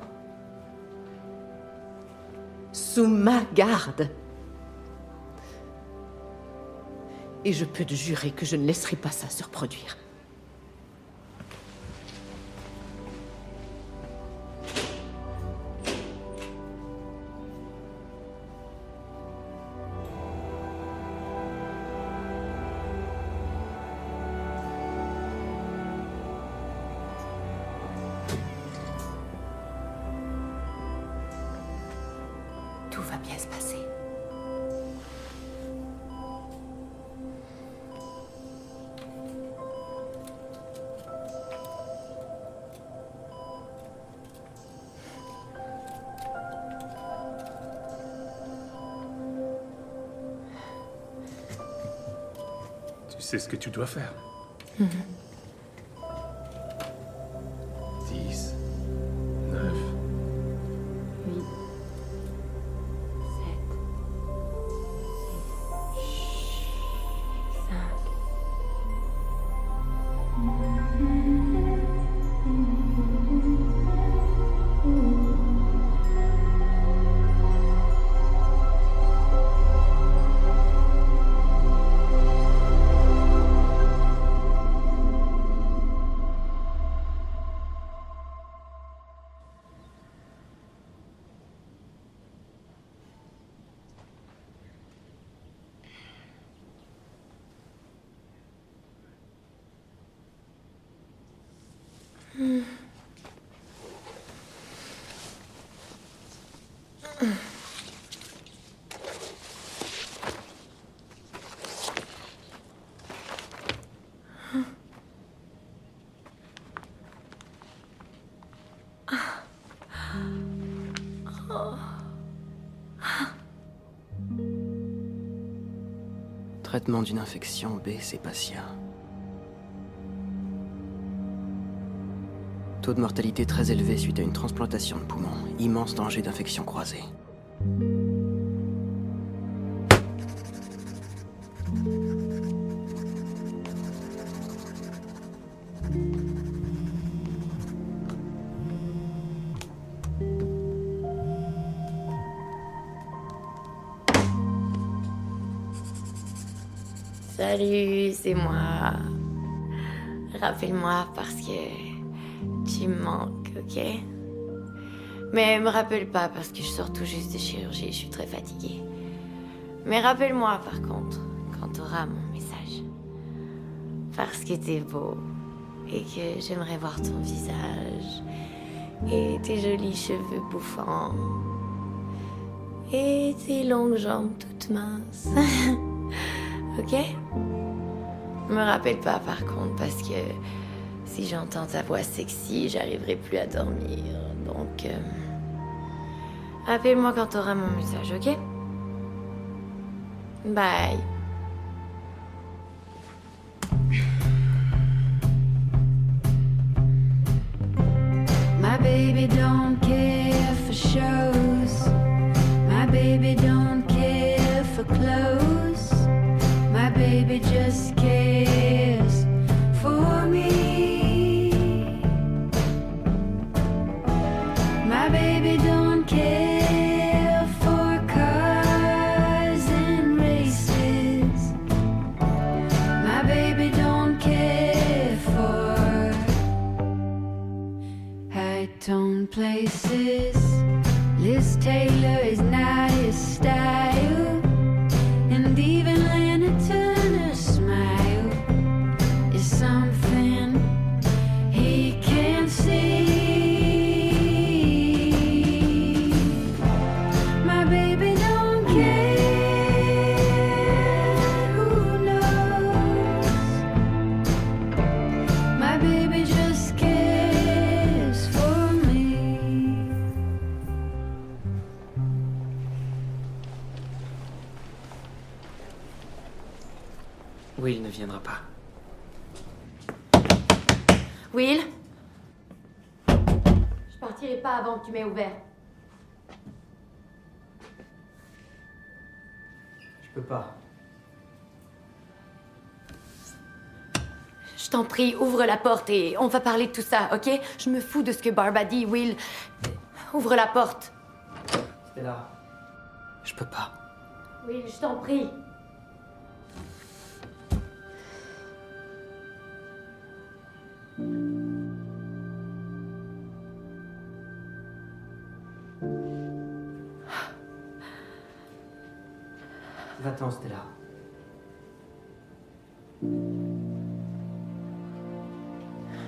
Sous ma garde. Et je peux te jurer que je ne laisserai pas ça se reproduire. Tout va bien se passer. Tu sais ce que tu dois faire. 10, 9, 8, 7, 6, 5. Traitement d'une infection B, Sépatia. Taux de mortalité très élevé suite à une transplantation de poumon. Immense danger d'infection croisée. Salut, c'est moi. Rappelle-moi parce que tu me manques, ok? Mais me rappelle pas parce que je sors tout juste de chirurgie, je suis très fatiguée. Mais rappelle-moi par contre, quand t'auras mon message. Parce que t'es beau et que j'aimerais voir ton visage et tes jolis cheveux bouffants et tes longues jambes toutes minces. Ok? Me rappelle pas par contre parce que si j'entends ta voix sexy, j'arriverai plus à dormir. Donc, appelle-moi quand t'auras mon message, ok? Bye. My baby don't care for shows. My baby don't care for clothes. My baby just cares for me. My baby don't care for cars and races. My baby don't care for high-tone places. Liz Taylor is not his style. And even Lana Turner's smile is something he can't see. My baby don't care who knows. My baby just cares for me. Will ne viendra pas. Will? partirai pas avant que tu m'aies ouvert. Je peux pas. Je t'en prie, ouvre la porte et on va parler de tout ça, ok? Je me fous de ce que Barb a dit, Will. Ouvre la porte. Stella, je peux pas. Will, je t'en prie. Va-t'en, Stella.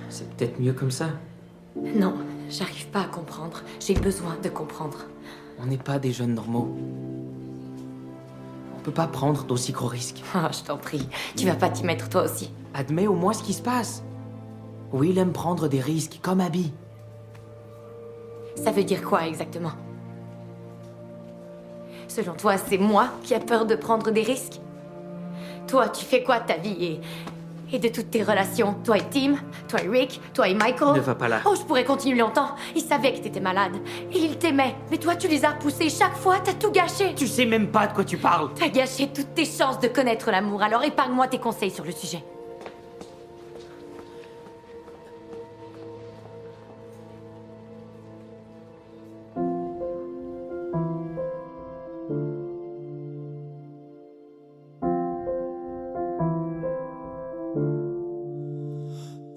C'est peut-être mieux comme ça. Non, j'arrive pas à comprendre. J'ai besoin de comprendre. On n'est pas des jeunes normaux. On peut pas prendre d'aussi gros risques. Oh, je t'en prie. Tu vas pas t'y mettre toi aussi. Admets au moins ce qui se passe. Will aime prendre des risques, comme Abby. Ça veut dire quoi exactement? Selon toi, c'est moi qui a peur de prendre des risques? Toi, tu fais quoi de ta vie et de toutes tes relations? Toi et Tim, toi et Rick, toi et Michael? Ne va pas là. Oh, je pourrais continuer longtemps. Ils savaient que t'étais malade. Et ils t'aimaient. Mais toi, tu les as repoussés. Chaque fois, t'as tout gâché. Tu sais même pas de quoi tu parles. T'as gâché toutes tes chances de connaître l'amour. Alors épargne-moi tes conseils sur le sujet.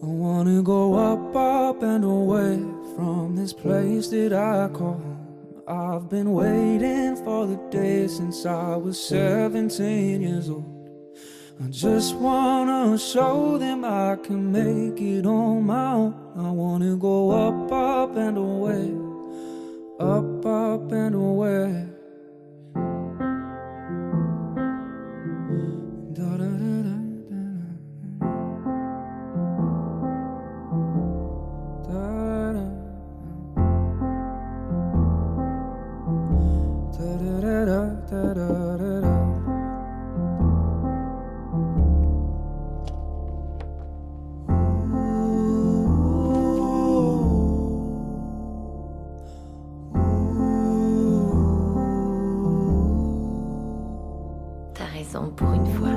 I wanna go up and away from this place that I call home. I've been waiting for the day since I was 17 years old. I just wanna show them I can make it on my own. I wanna go up and away, up and away. T'as raison pour une fois.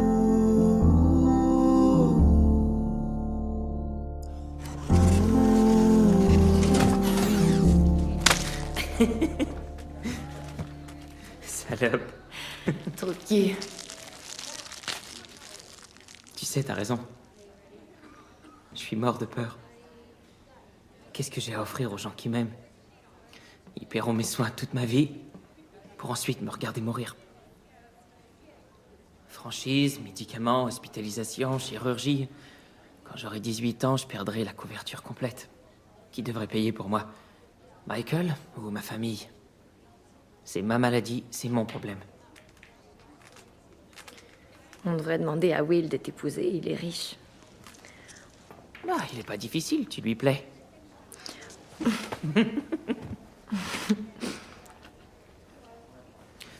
Salope. Trop cul. Tu sais, t'as raison. Je suis mort de peur. Qu'est-ce que j'ai à offrir aux gens qui m'aiment? Ils paieront mes soins toute ma vie, pour ensuite me regarder mourir. Franchise, médicaments, hospitalisation, chirurgie. Quand j'aurai 18 ans, je perdrai la couverture complète. Qui devrait payer pour moi? Michael ou ma famille? C'est ma maladie, c'est mon problème. On devrait demander à Will de t'épouser, il est riche. Ah, il est pas difficile, tu lui plais. Je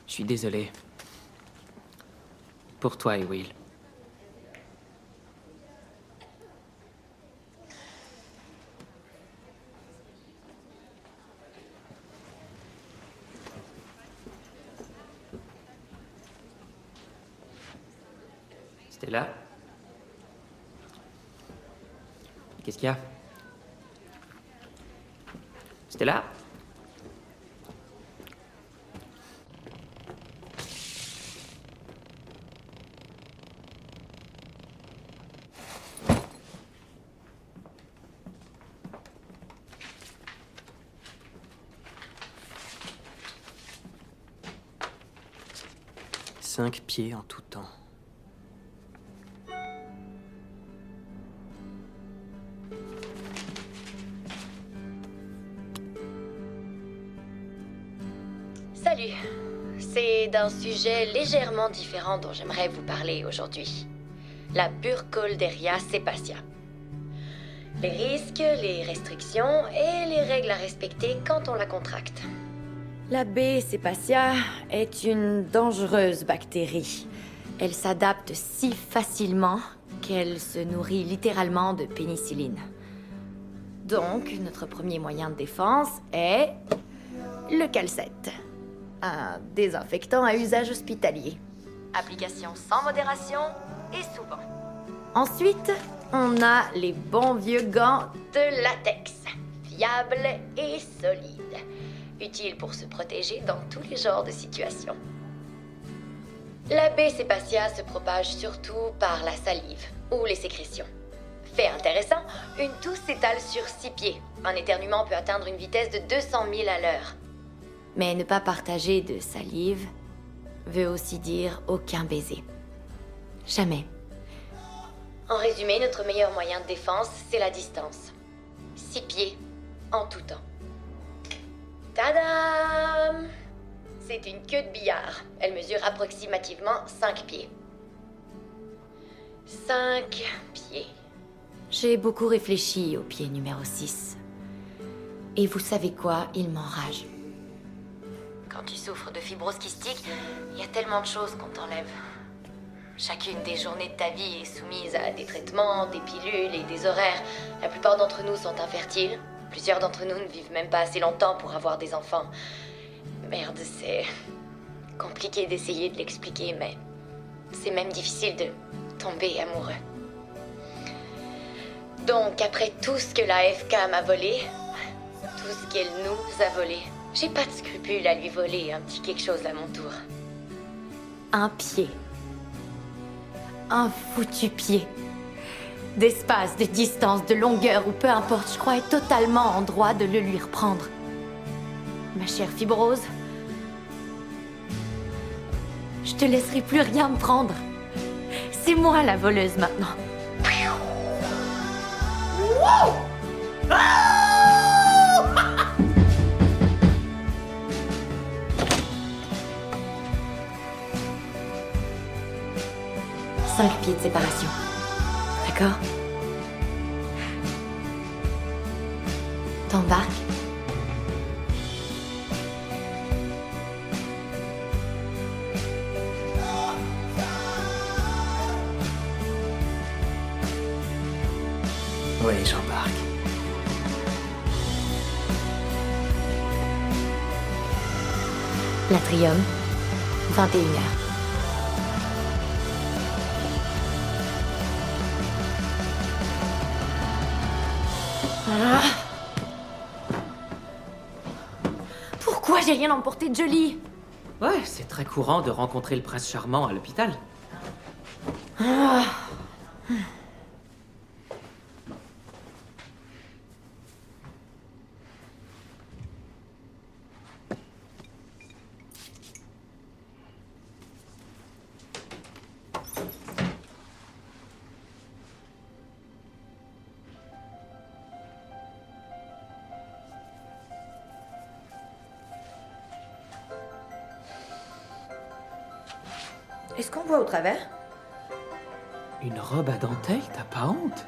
suis désolé. Pour toi et Will. Stella? Qu'est-ce qu'il y a? Stella? Cinq pieds en tout temps. Salut. C'est d'un sujet légèrement différent dont j'aimerais vous parler aujourd'hui. La Burkholderia cepacia. Les risques, les restrictions et les règles à respecter quand on la contracte. La B. cepacia est une dangereuse bactérie. Elle s'adapte si facilement qu'elle se nourrit littéralement de pénicilline. Donc, notre premier moyen de défense est le calcette. Un désinfectant à usage hospitalier. Application sans modération et souvent. Ensuite, on a les bons vieux gants de latex. Fiables et solides. Utiles pour se protéger dans tous les genres de situations. La B. cepacia se propage surtout par la salive ou les sécrétions. Fait intéressant, une toux s'étale sur 6 pieds. Un éternuement peut atteindre une vitesse de 200 000 à l'heure. Mais ne pas partager de salive veut aussi dire aucun baiser. Jamais. En résumé, notre meilleur moyen de défense, c'est la distance. 6 pieds, en tout temps. Tadam! C'est une queue de billard. Elle mesure approximativement 5 pieds. 5 pieds. J'ai beaucoup réfléchi au pied numéro 6. Et vous savez quoi? Il m'enrage. Quand tu souffres de fibrose kystique, il y a tellement de choses qu'on t'enlève. Chacune des journées de ta vie est soumise à des traitements, des pilules et des horaires. La plupart d'entre nous sont infertiles. Plusieurs d'entre nous ne vivent même pas assez longtemps pour avoir des enfants. Merde, c'est compliqué d'essayer de l'expliquer, mais c'est même difficile de tomber amoureux. Donc, après tout ce que la FK m'a volé, tout ce qu'elle nous a volé, j'ai pas de scrupule à lui voler un petit quelque chose à mon tour. Un pied. Un foutu pied. D'espace, de distance, de longueur ou peu importe, je crois être totalement en droit de le lui reprendre. Ma chère fibrose, je te laisserai plus rien me prendre. C'est moi la voleuse maintenant. Cinq pieds de séparation. D'accord? T'embarques? Oui, j'embarque. L'atrium, 21h. Pourquoi j'ai rien emporté de joli? Ouais, c'est très courant de rencontrer le prince charmant à l'hôpital. Est-ce qu'on voit au travers? Une robe à dentelle, t'as pas honte?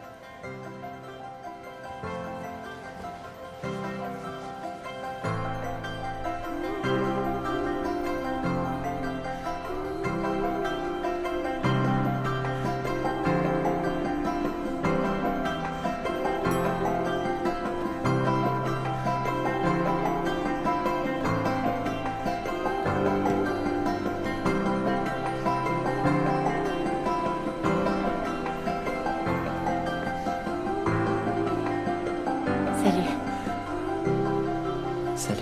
Salut.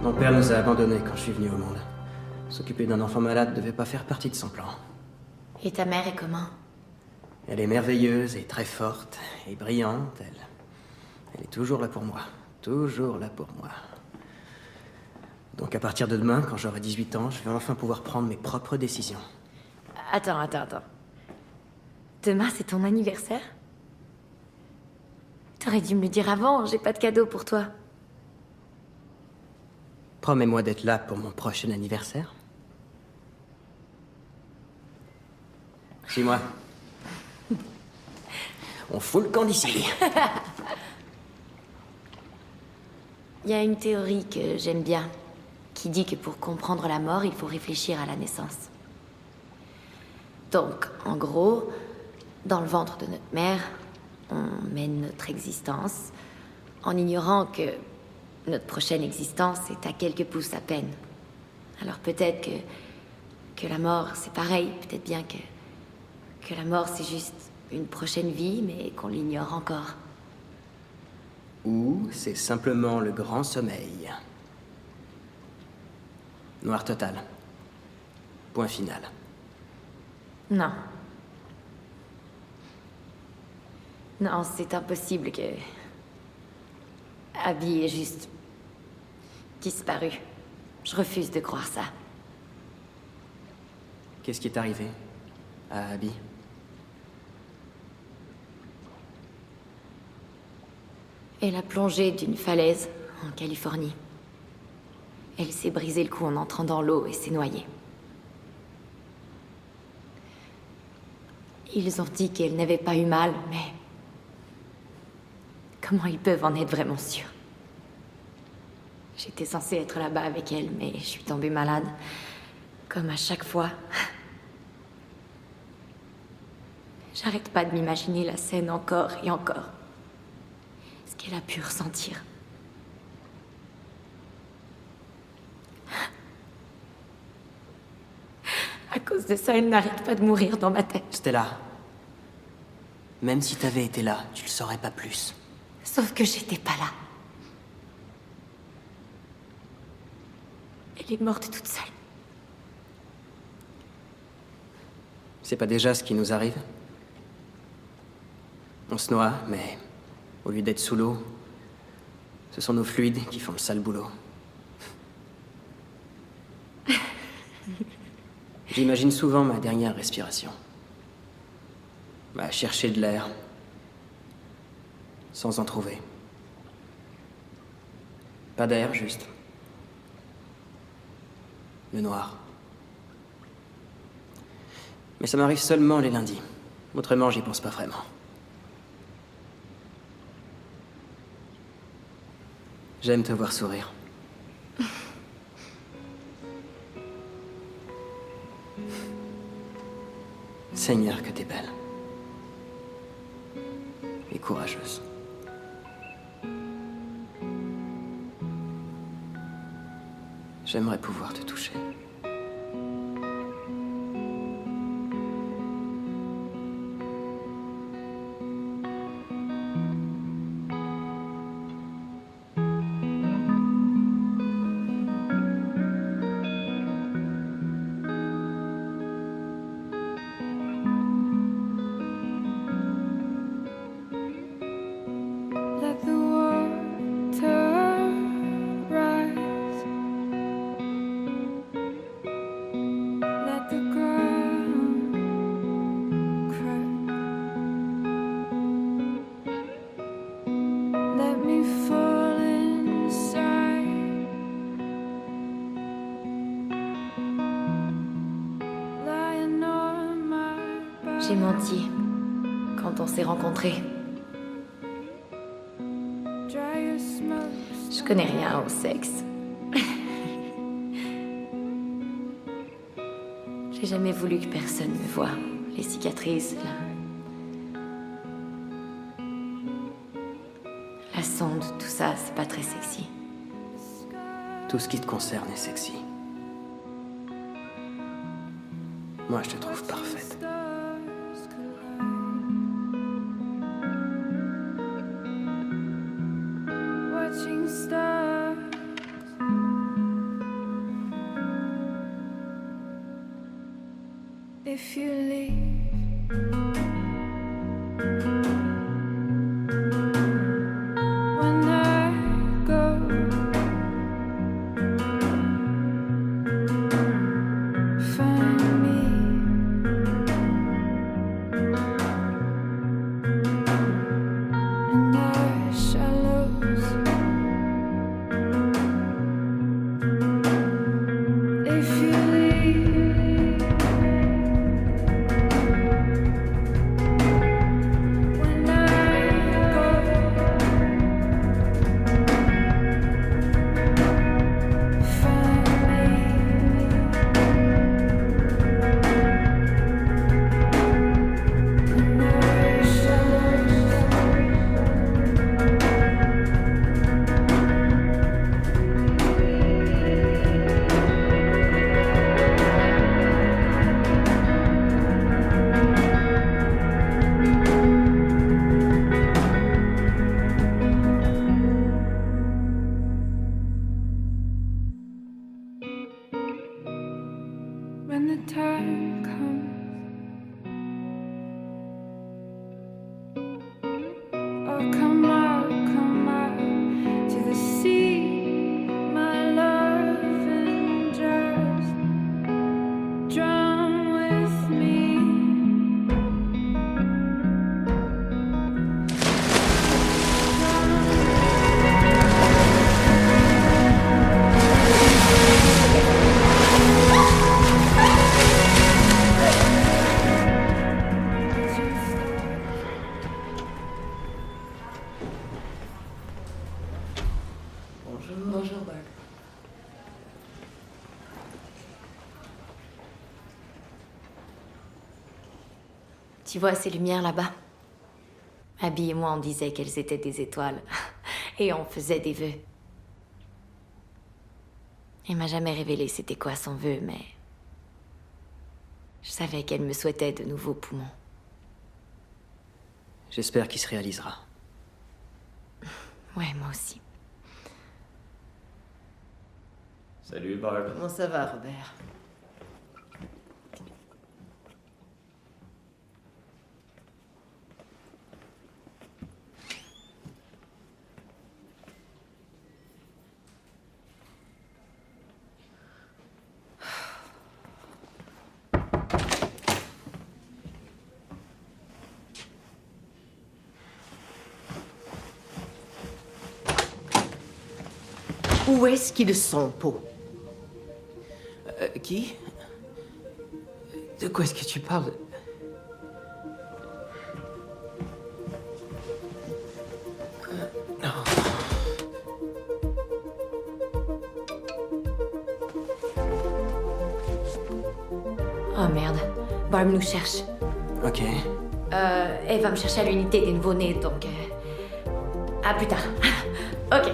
Mon père nous a abandonnés quand je suis venu au monde. S'occuper d'un enfant malade devait pas faire partie de son plan. Et ta mère est comment? Elle est merveilleuse et très forte et brillante. Elle est toujours là pour moi. Toujours là pour moi. Donc à partir de demain, quand j'aurai 18 ans, je vais enfin pouvoir prendre mes propres décisions. Attends. Demain, c'est ton anniversaire? T'aurais dû me le dire avant, j'ai pas de cadeau pour toi. Promets-moi d'être là pour mon prochain anniversaire. Suis-moi. On fout le camp d'ici. Il y a une théorie que j'aime bien, qui dit que pour comprendre la mort, il faut réfléchir à la naissance. Donc, en gros, dans le ventre de notre mère, on mène notre existence en ignorant que notre prochaine existence est à quelques pouces à peine. Alors peut-être que la mort, c'est pareil. Peut-être bien que la mort, c'est juste une prochaine vie, mais qu'on l'ignore encore. Ou c'est simplement le grand sommeil. Noir total. Point final. Non. Non, c'est impossible que... Abby ait juste... disparu. Je refuse de croire ça. Qu'est-ce qui est arrivé à Abby? Elle a plongé d'une falaise en Californie. Elle s'est brisé le cou en entrant dans l'eau et s'est noyée. Ils ont dit qu'elle n'avait pas eu mal, mais... comment ils peuvent en être vraiment sûrs? J'étais censée être là-bas avec elle, mais je suis tombée malade. Comme à chaque fois. J'arrête pas de m'imaginer la scène encore et encore. Ce qu'elle a pu ressentir. À cause de ça, elle n'arrête pas de mourir dans ma tête. Stella, même si t'avais été là, tu le saurais pas plus. Sauf que j'étais pas là. Elle est morte toute seule. C'est pas déjà ce qui nous arrive? On se noie, mais au lieu d'être sous l'eau, ce sont nos fluides qui font le sale boulot. J'imagine souvent ma dernière respiration. Chercher de l'air, sans en trouver. Pas d'air, juste. Le noir. Mais ça m'arrive seulement les lundis. Autrement, j'y pense pas vraiment. J'aime te voir sourire. Seigneur, que t'es belle. Et courageuse. J'aimerais pouvoir te toucher. Let the water rise. Let the ground crack. Let me fall inside. Lying on my back. J'ai menti quand on s'est rencontrés. Dry your smoke. Je connais rien au sexe. J'ai jamais voulu que personne me voie. Les cicatrices, la sonde, tout ça, c'est pas très sexy. Tout ce qui te concerne est sexy. Moi, je te trouve parfaite. Watching stars. If you leave, when I go, find me. In the shallows. If you leave, Bonjour. Bonjour, Barb. Tu vois ces lumières là-bas? Abby et moi, on disait qu'elles étaient des étoiles. Et on faisait des vœux. Elle m'a jamais révélé c'était quoi son vœu, mais... je savais qu'elle me souhaitait de nouveaux poumons. J'espère qu'il se réalisera. Ouais, moi aussi. Salut, Barb. Comment ça va, Robert? Où est-ce qu'ils sont, Po? Qui? De quoi est-ce que tu parles? Oh merde, Barb nous cherche. Ok. Elle va me chercher à l'unité des nouveau-nés, donc... à plus tard. Ok.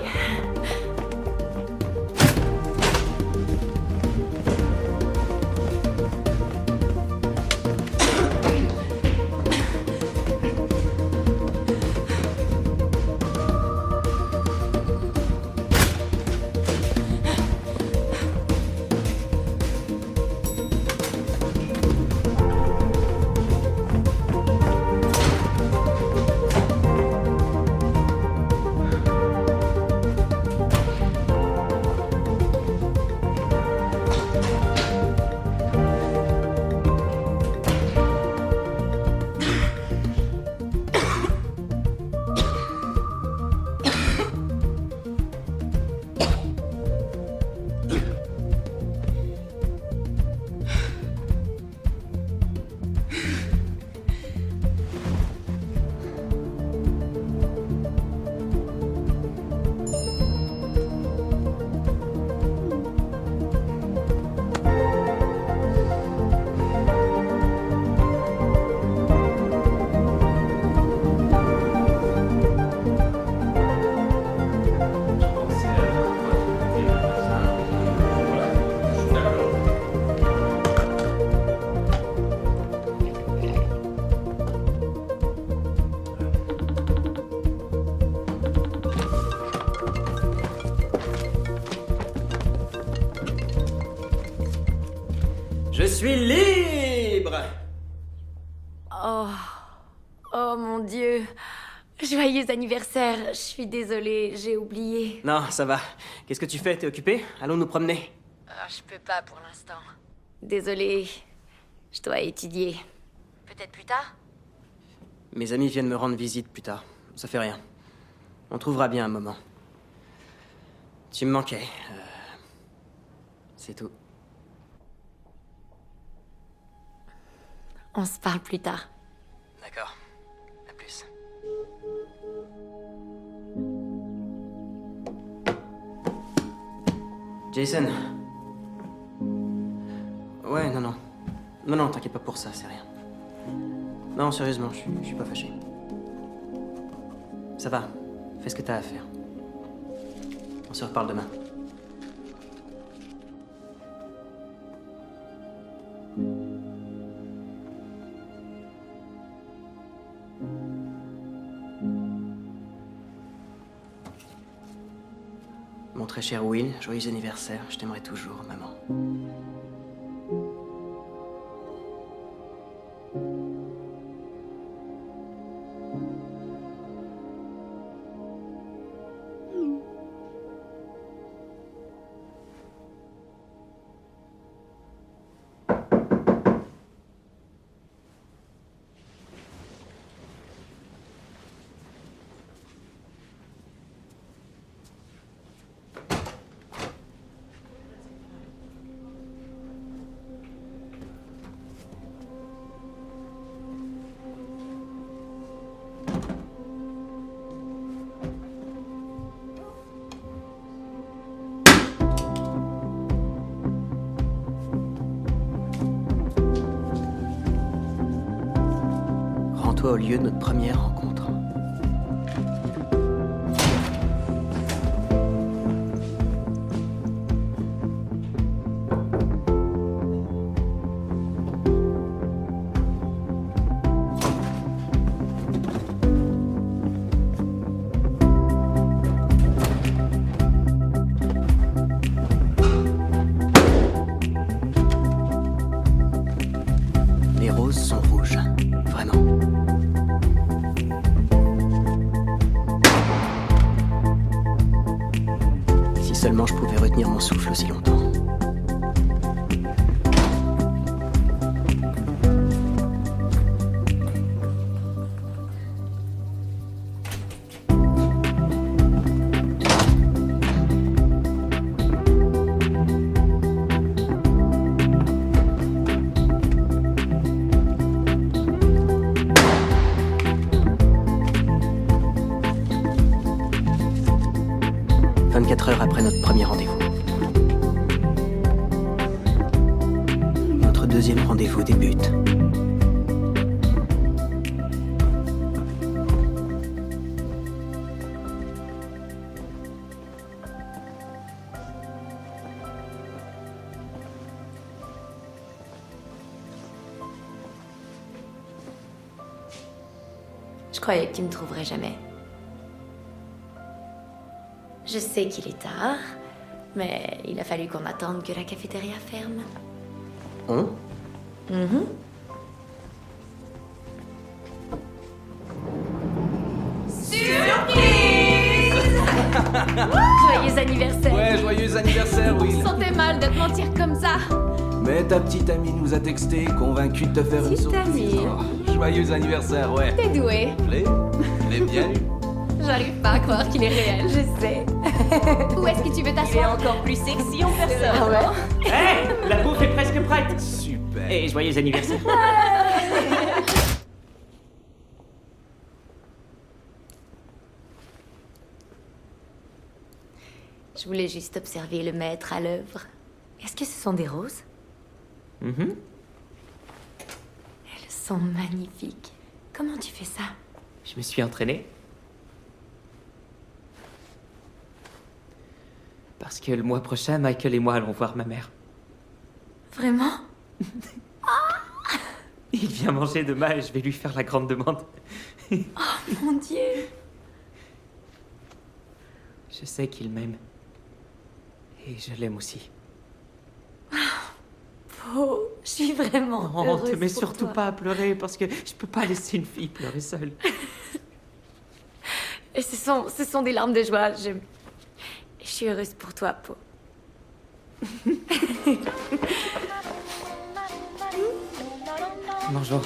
Je suis libre! Oh... oh mon Dieu. Joyeux anniversaire. Je suis désolée, j'ai oublié. Non, ça va. Qu'est-ce que tu fais? T'es occupé? Allons nous promener. Je peux pas pour l'instant. Désolée. Je dois étudier. Peut-être plus tard? Mes amis viennent me rendre visite plus tard. Ça fait rien. On trouvera bien un moment. Tu me manquais. C'est tout. On se parle plus tard. D'accord. À plus. Jason. Ouais, non, non. Non, non, t'inquiète pas pour ça, c'est rien. Non, sérieusement, je suis pas fâché. Ça va. Fais ce que t'as à faire. On se reparle demain. Mon très cher Will, joyeux anniversaire. Je t'aimerai toujours, maman. toi au lieu de notre première rencontre. Les roses sont rouges, vraiment. Si seulement je pouvais retenir mon souffle aussi longtemps. Heures après notre premier rendez-vous. Notre deuxième rendez-vous débute. Je croyais que tu me trouverais jamais. Je sais qu'il est tard, mais il a fallu qu'on attende que la cafétéria ferme. On Mhm. Joyeux anniversaire! Ouais, joyeux anniversaire, Je Will. sentais mal de te mentir comme ça. Mais ta petite amie nous a texté, convaincue de te faire une Petite surprise. amie. Oh, joyeux anniversaire, ouais. T'es doué. Je l'ai bien eu. J'arrive pas à croire qu'il est réel. Je sais. Où est-ce que tu veux t'asseoir? encore plus sexy en personne. Ah ouais? Hé, la bouffe est presque prête. Super. Et joyeux anniversaire. Je voulais juste observer le maître à l'œuvre. Est-ce que ce sont des roses? Mhm. Elles sont magnifiques. Comment tu fais ça? Je me suis entraîné. Parce que le mois prochain, Michael et moi allons voir ma mère. Vraiment? Il vient manger demain et je vais lui faire la grande demande. Oh mon Dieu! Je sais qu'il m'aime. Et je l'aime aussi. Oh, je suis vraiment Oh, heureuse te mets pour surtout toi. pas à pleurer parce que je peux pas laisser une fille pleurer seule. Et ce sont des larmes de joie. Je suis heureuse pour toi, Po. Bonjour.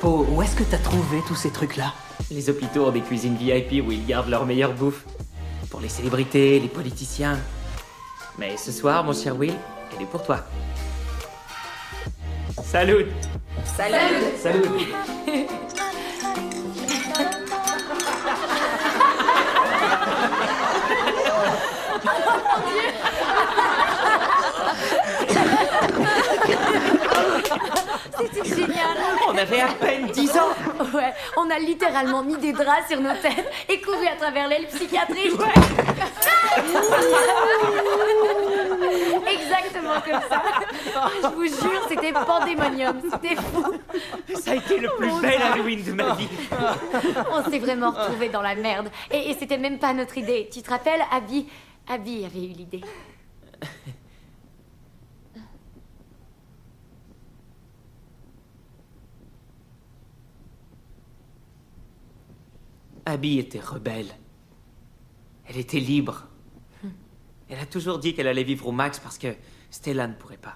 Po, où est-ce que t'as trouvé tous ces trucs-là? Les hôpitaux ont des cuisines VIP où ils gardent leur meilleure bouffe. Pour les célébrités, les politiciens. Mais ce soir, mon cher Will, elle est pour toi. Salut! Salut! Salut! C'était génial! On avait à peine 10 ans! Ouais, on a littéralement mis des draps sur nos têtes et couru à travers l'aile psychiatrique. Exactement comme ça. Je vous jure, c'était pandémonium, c'était fou. Ça a été le plus bel Halloween de ma vie. On s'est vraiment retrouvés dans la merde. Et c'était même pas notre idée. Tu te rappelles, Abby avait eu l'idée. Abby était rebelle. Elle était libre. Elle a toujours dit qu'elle allait vivre au max parce que Stella ne pourrait pas.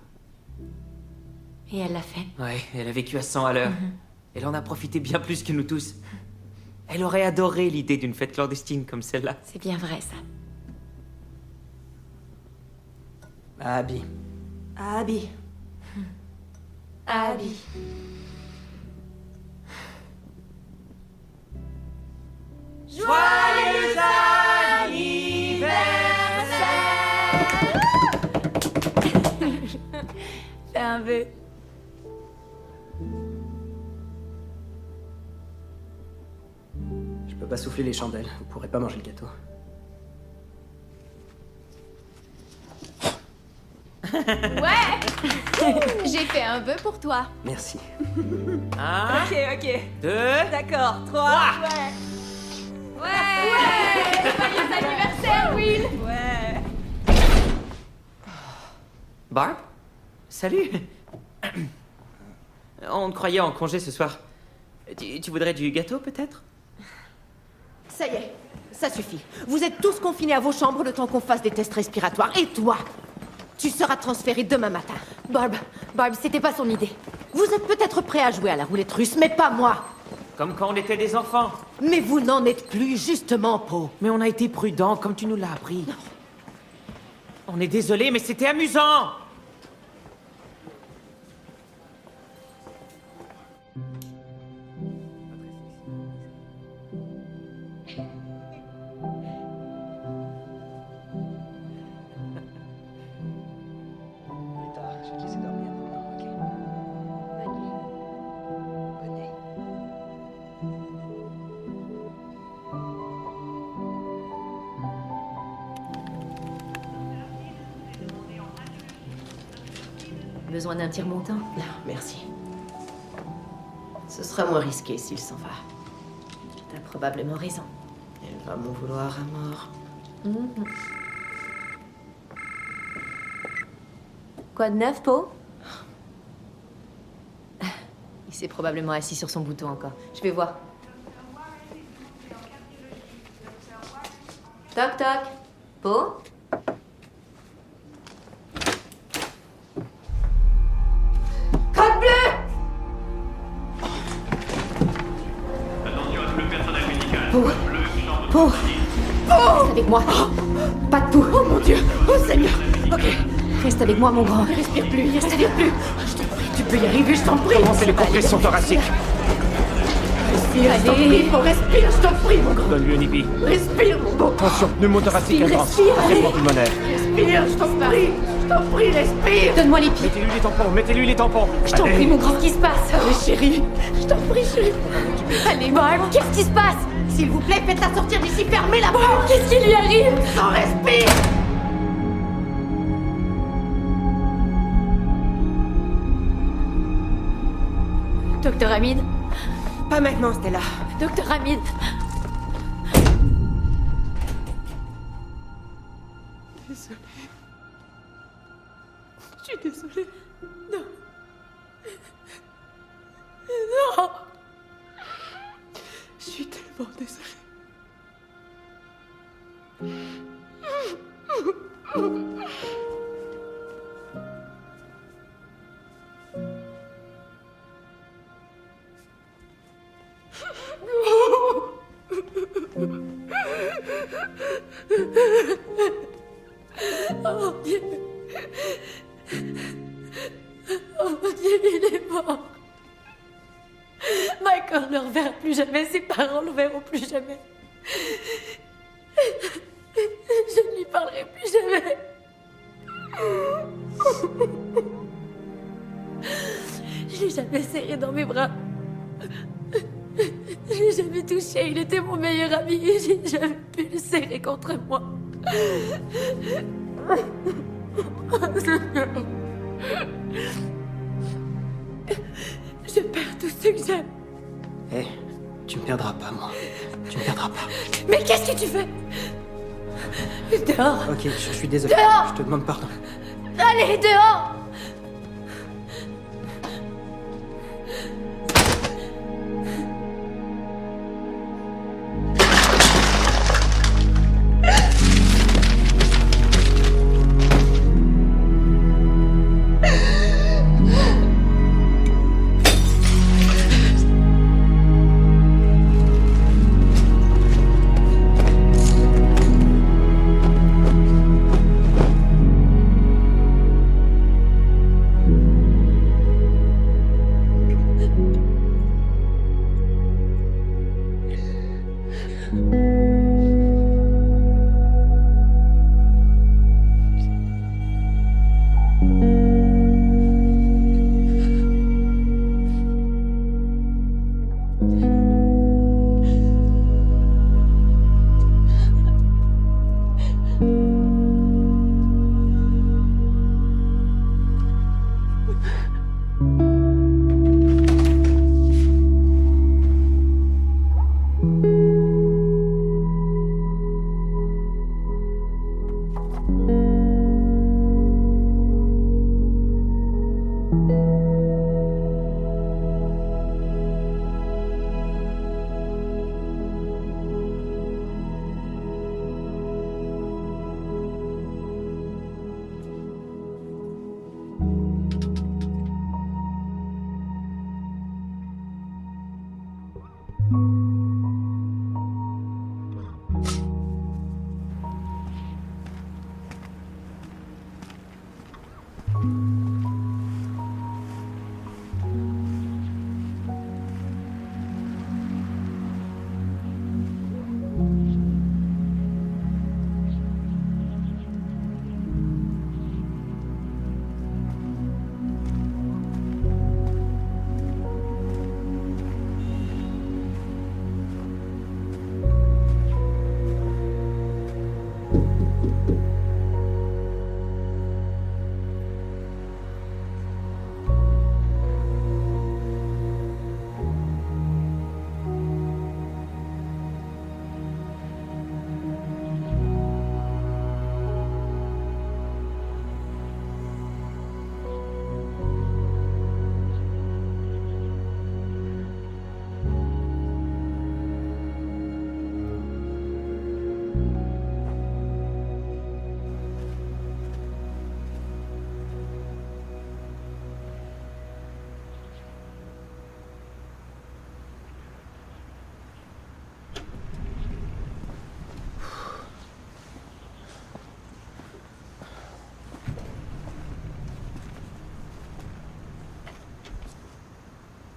Et elle l'a fait. Ouais, elle a vécu à 100 à l'heure. Elle en a profité bien plus que nous tous. Elle aurait adoré l'idée d'une fête clandestine comme celle-là. C'est bien vrai, ça. Abby. Abby. Abby. Joyeux anniversaire! Fais un vœu. Je peux pas souffler les chandelles, vous pourrez pas manger le gâteau. Ouais. J'ai fait un vœu pour toi. Merci. Un, Ok. 2, D'accord, 3. Ouais. Joyeux anniversaire, Will. Ouais. Barb? Salut! On te croyait en congé ce soir. Tu voudrais du gâteau, peut-être? Ça y est, ça suffit. Vous êtes tous confinés à vos chambres le temps qu'on fasse des tests respiratoires. Et toi, tu seras transféré demain matin. Barb, c'était pas son idée. Vous êtes peut-être prêts à jouer à la roulette russe, mais pas moi. Comme quand on était des enfants. Mais vous n'en êtes plus, justement, Po. Mais on a été prudents, comme tu nous l'as appris. On est désolé, mais c'était amusant! Je vais te laisser dormir maintenant, ok? Bonne nuit. Besoin d'un tire-montant? Non, merci. Ce sera moins risqué s'il s'en va. T'as probablement raison. Elle va m'en vouloir à mort. Quoi de neuf, Po? Il s'est probablement assis sur son bouton encore. Je vais voir. Toc toc. Po? Code bleu! Attention à tout le personnel médical. Po! Po! Reste avec moi. Pas de pouls. Oh mon Dieu! Oh Seigneur! Ok. Reste avec moi, mon grand. Respire plus, respire plus. Je t'en prie, tu peux y arriver, je t'en prie. Commencez les compressions thoraciques. Respire, je t'en prie. Oh, respire, je t'en prie, mon grand. Donne-lui une hippie. Respire, mon beau. Tension pneumothoracique Respire, intense. respire, Traitement allez. pulmonaire. Respire, je t'en prie, respire. Donne-moi les pieds. Mettez-lui les tampons, mettez-lui les tampons. Je t'en prie, mon grand. Qu'est-ce qui se passe? Allez, chérie, je t'en prie, chérie. Allez, Barb, qu'est-ce qui se passe? S'il vous plaît, faites-la sortir d'ici, fermez la porte. Qu'est-ce qui lui arrive? Sans respire. Docteur Hamid. Pas maintenant, Stella. Docteur Hamid. Désolée. Je suis désolée. Non. Non. Je suis tellement désolée. Oh mon Dieu. Oh mon Dieu, il est mort. Michael ne reverra plus jamais, ses parents ne le verront plus jamais. Je ne lui parlerai plus jamais. Je l'ai jamais serré dans mes bras. Je l'ai jamais touché, il était mon meilleur ami et j'ai jamais pu le serrer contre moi. Je perds tout ce que j'aime. Hé, tu me perdras pas, moi. Tu me perdras pas. Mais qu'est-ce que tu fais? Dehors. Ok, je suis désolé. Dehors. Je te demande pardon. Allez, dehors.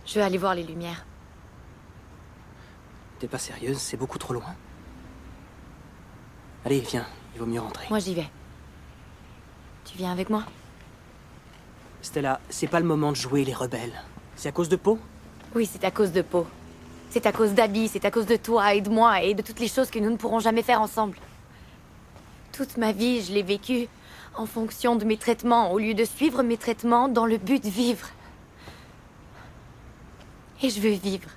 Je vais aller voir les lumières. T'es pas sérieuse? C'est beaucoup trop loin. Allez, viens. Il vaut mieux rentrer. Moi, j'y vais. Tu viens avec moi? Stella, c'est pas le moment de jouer les rebelles. C'est à cause de Poe? Oui, c'est à cause de Poe. C'est à cause d'Abby, c'est à cause de toi et de moi et de toutes les choses que nous ne pourrons jamais faire ensemble. Toute ma vie, je l'ai vécue en fonction de mes traitements, au lieu de suivre mes traitements dans le but de vivre. Et je veux vivre.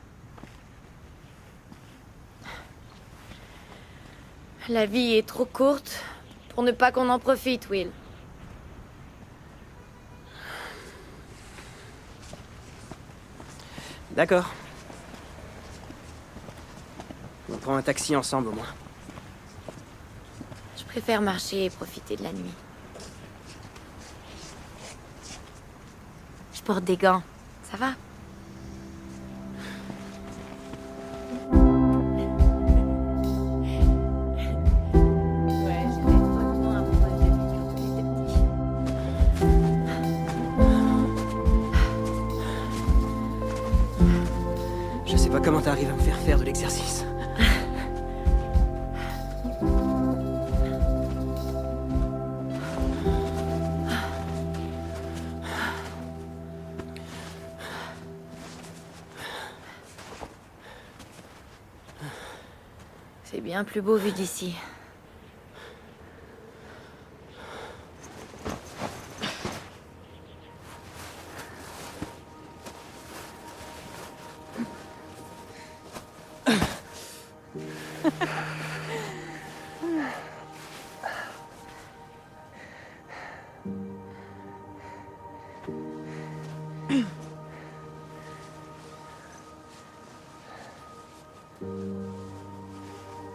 La vie est trop courte pour ne pas qu'on en profite, Will. D'accord. On prend un taxi ensemble au moins. Je préfère marcher et profiter de la nuit. Je porte des gants. Ça va? Je sais pas comment t'arrives à me faire faire de l'exercice. C'est bien plus beau vu d'ici.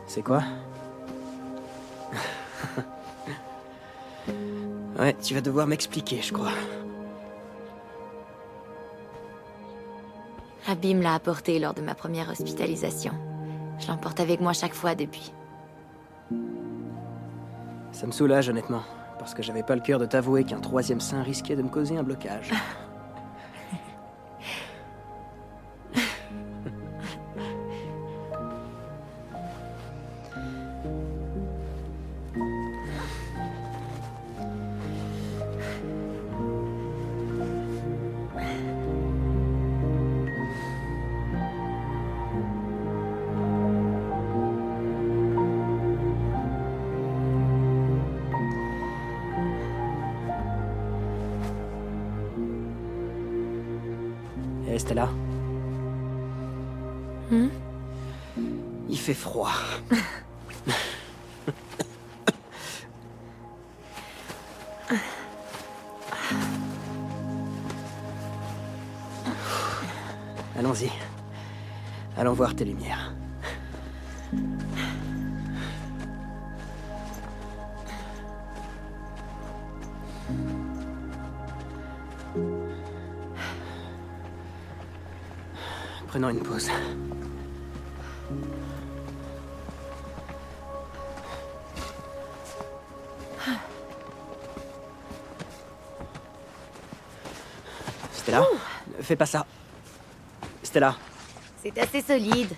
C'est quoi? Ouais, tu vas devoir m'expliquer, je crois. Abby me l'a apporté lors de ma première hospitalisation. Je l'emporte avec moi chaque fois depuis. Ça me soulage, honnêtement, parce que j'avais pas le cœur de t'avouer qu'un troisième sein risquait de me causer un blocage. Et Stella? Il fait froid. Allons-y. Allons voir tes lumières. Prenons une pause. Stella, ne fais pas ça. Stella. C'est assez solide.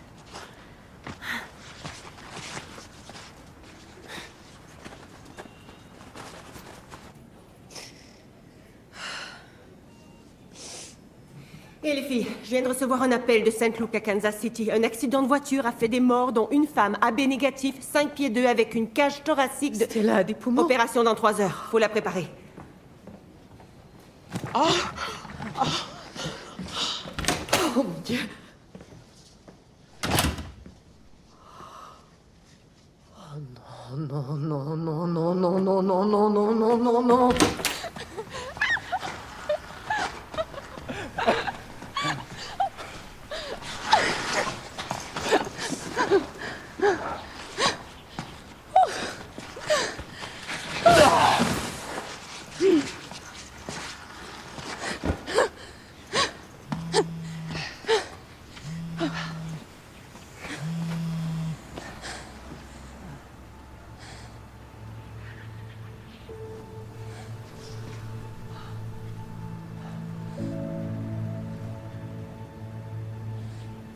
Et les filles, je viens de recevoir un appel de Saint Luke à Kansas City. Un accident de voiture a fait des morts, dont une femme, AB négatif, 5 pieds 2, avec une cage thoracique de... Stella a des poumons. Opération dans 3 heures. Faut la préparer. Oh mon Dieu. Oh non, non, non, non, non, non, non, non, non, non, non, non.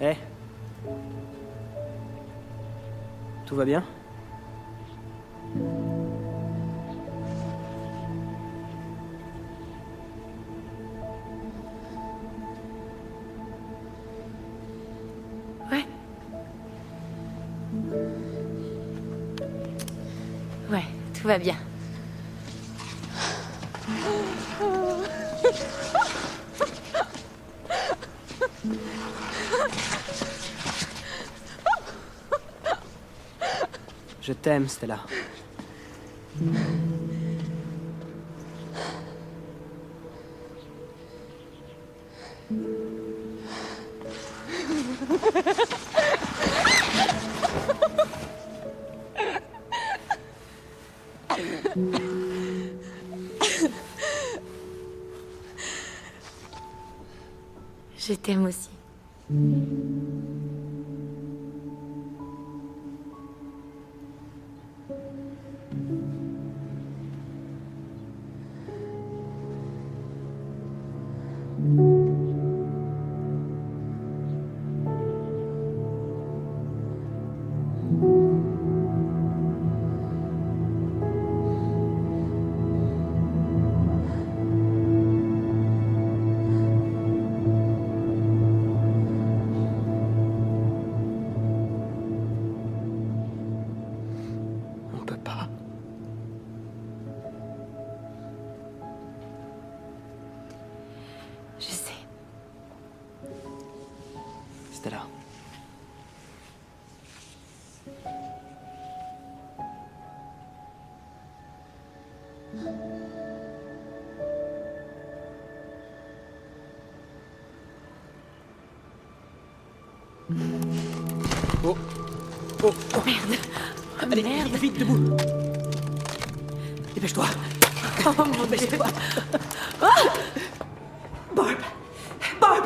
Hé. Tout va bien? Ouais. Ouais, tout va bien. Je t'aime, Stella. Je t'aime aussi. On peut pas. Je sais. Stella. Oh. Oh. Oh. Merde. Allez, Merde. vite, debout. Dépêche-toi. Oh mon Dieu. Barb. Barb.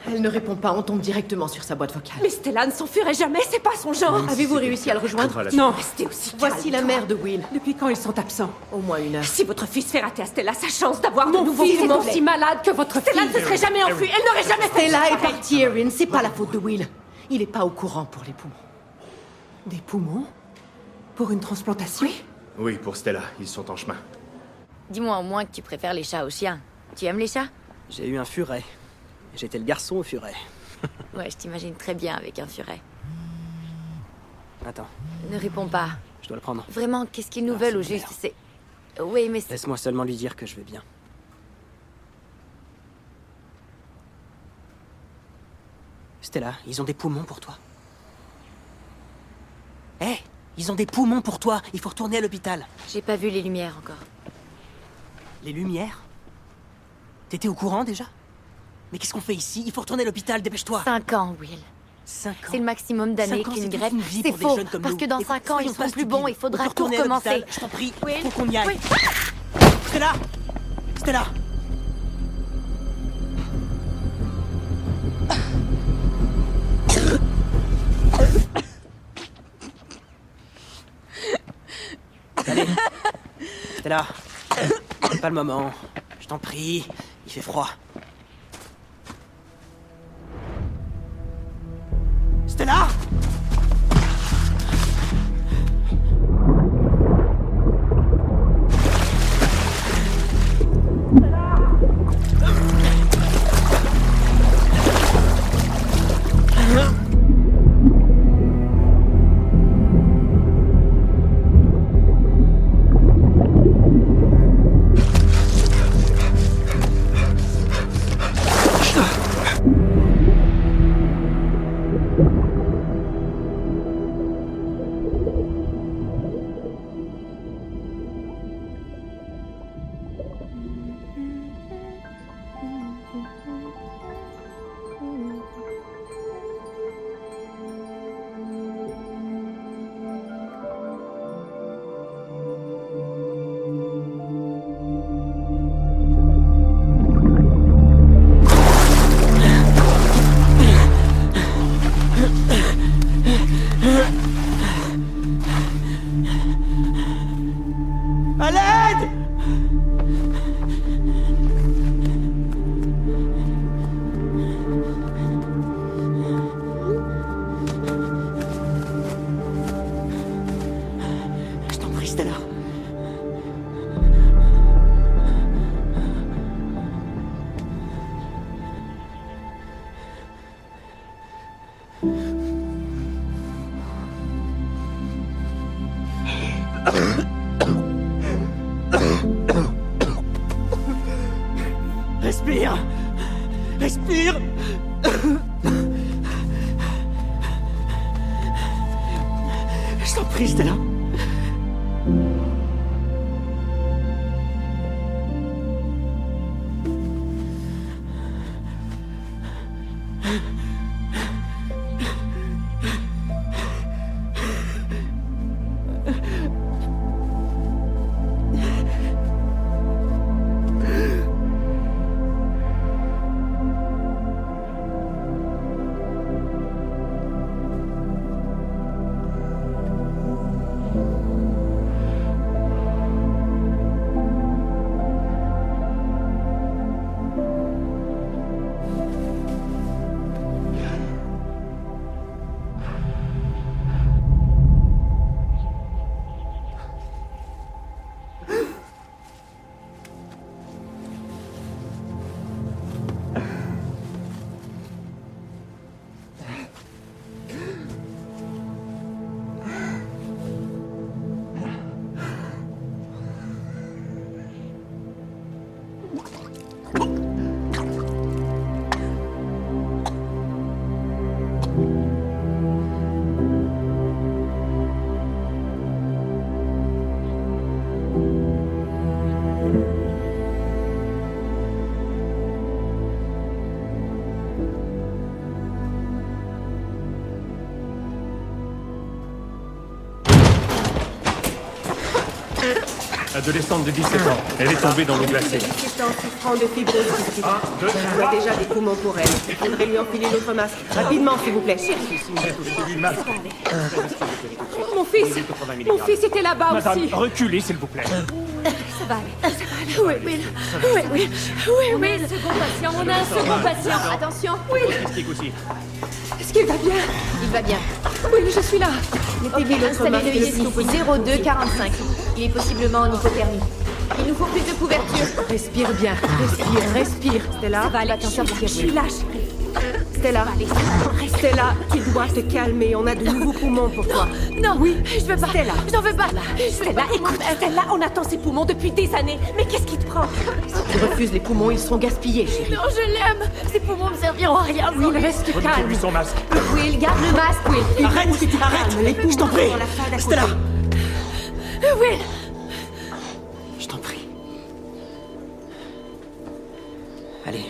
Elle ne répond pas, on tombe directement sur sa boîte vocale. Mais Stella ne s'enfuirait jamais, c'est pas son genre. Avez-vous réussi à le rejoindre? Non. Restez aussi calme. Voici la mère de Will. Depuis quand ils sont absents? Au moins 1 heure. Si votre fils fait rater à Stella sa chance d'avoir de Mon nouveaux fils est poumons, aussi si malade que votre Stella fille. ne se serait jamais enfuie, Elle n'aurait jamais fait Stella ça. est partie, Erin. C'est pas la faute de Will. Il est pas au courant pour les poumons. Des poumons? Pour une transplantation? Oui, pour Stella, ils sont en chemin. Dis-moi au moins que tu préfères les chats aux chiens. Tu aimes les chats? J'ai eu un furet. J'étais le garçon au furet. Ouais, je t'imagine très bien avec un furet. Attends, Ne réponds pas. je dois le prendre. Vraiment, qu'est-ce qu'ils nous Ah, veulent au c'est juste? C'est... Oui, mais c'est... Laisse-moi seulement lui dire que je vais bien. Stella, ils ont des poumons pour toi. Hé, ils ont des poumons pour toi. Il faut retourner à l'hôpital. J'ai pas vu les lumières encore. Les lumières? T'étais au courant déjà? Mais qu'est-ce qu'on fait ici? Il faut retourner à l'hôpital, dépêche-toi. 5 ans, Will. 5 ans. C'est le maximum d'années 5 ans, qu'une c'est toute greffe. une vie C'est pour des faux, jeunes comme parce nous. que dans Et 5 ans, ils soyons seront pas plus bons, il stupides. faudra On peut tout retourner à l'hôpital, recommencer. je t'en prie, Will. faut qu'on y aille. Will. Stella! Stella! Allez. Stella. C'est pas le moment. Je t'en prie. Il fait froid. Stella! À l'aide! Je t'en prie, Stella. Respire! Respire! Je t'en prie, Stella. Adolescente de 17 ans. Elle est tombée dans l'eau glacée. Assistance souffrant de fibrose cystique. On a déjà des poumons pour elle. Il faudrait lui enfiler l'autre masque. Rapidement, s'il vous plaît. Mon fils était là-bas Madame, aussi. reculez, s'il vous plaît. Ça va aller. Oui, Will. Oui. On a un second patient. On a un second patient. Attention. Will. Mystique aussi. Est-ce qu'il va bien? Il va bien. Oui, je suis là. Ok, installez-le ici. 0245. Il est possiblement en hypothermie. Il nous faut plus de couverture. Respire bien. Respire. Stella, Ça va aller, t'en je sortir. suis là, Stella, tu dois te calmer. On a de nouveaux poumons pour toi. Non, oui, je veux pas. Stella, j'en veux pas. Stella, écoute, Stella, on attend ces poumons depuis des années. Mais qu'est-ce qui te prend? Si tu refuses les poumons, ils seront gaspillés, chérie. Non, je l'aime. Ces poumons me serviront à rien. Will, reste calme. Remettez-lui son masque. Will, garde le masque, Will. Arrête, je t'en prie. Stella. Will. Je t'en prie. Allez.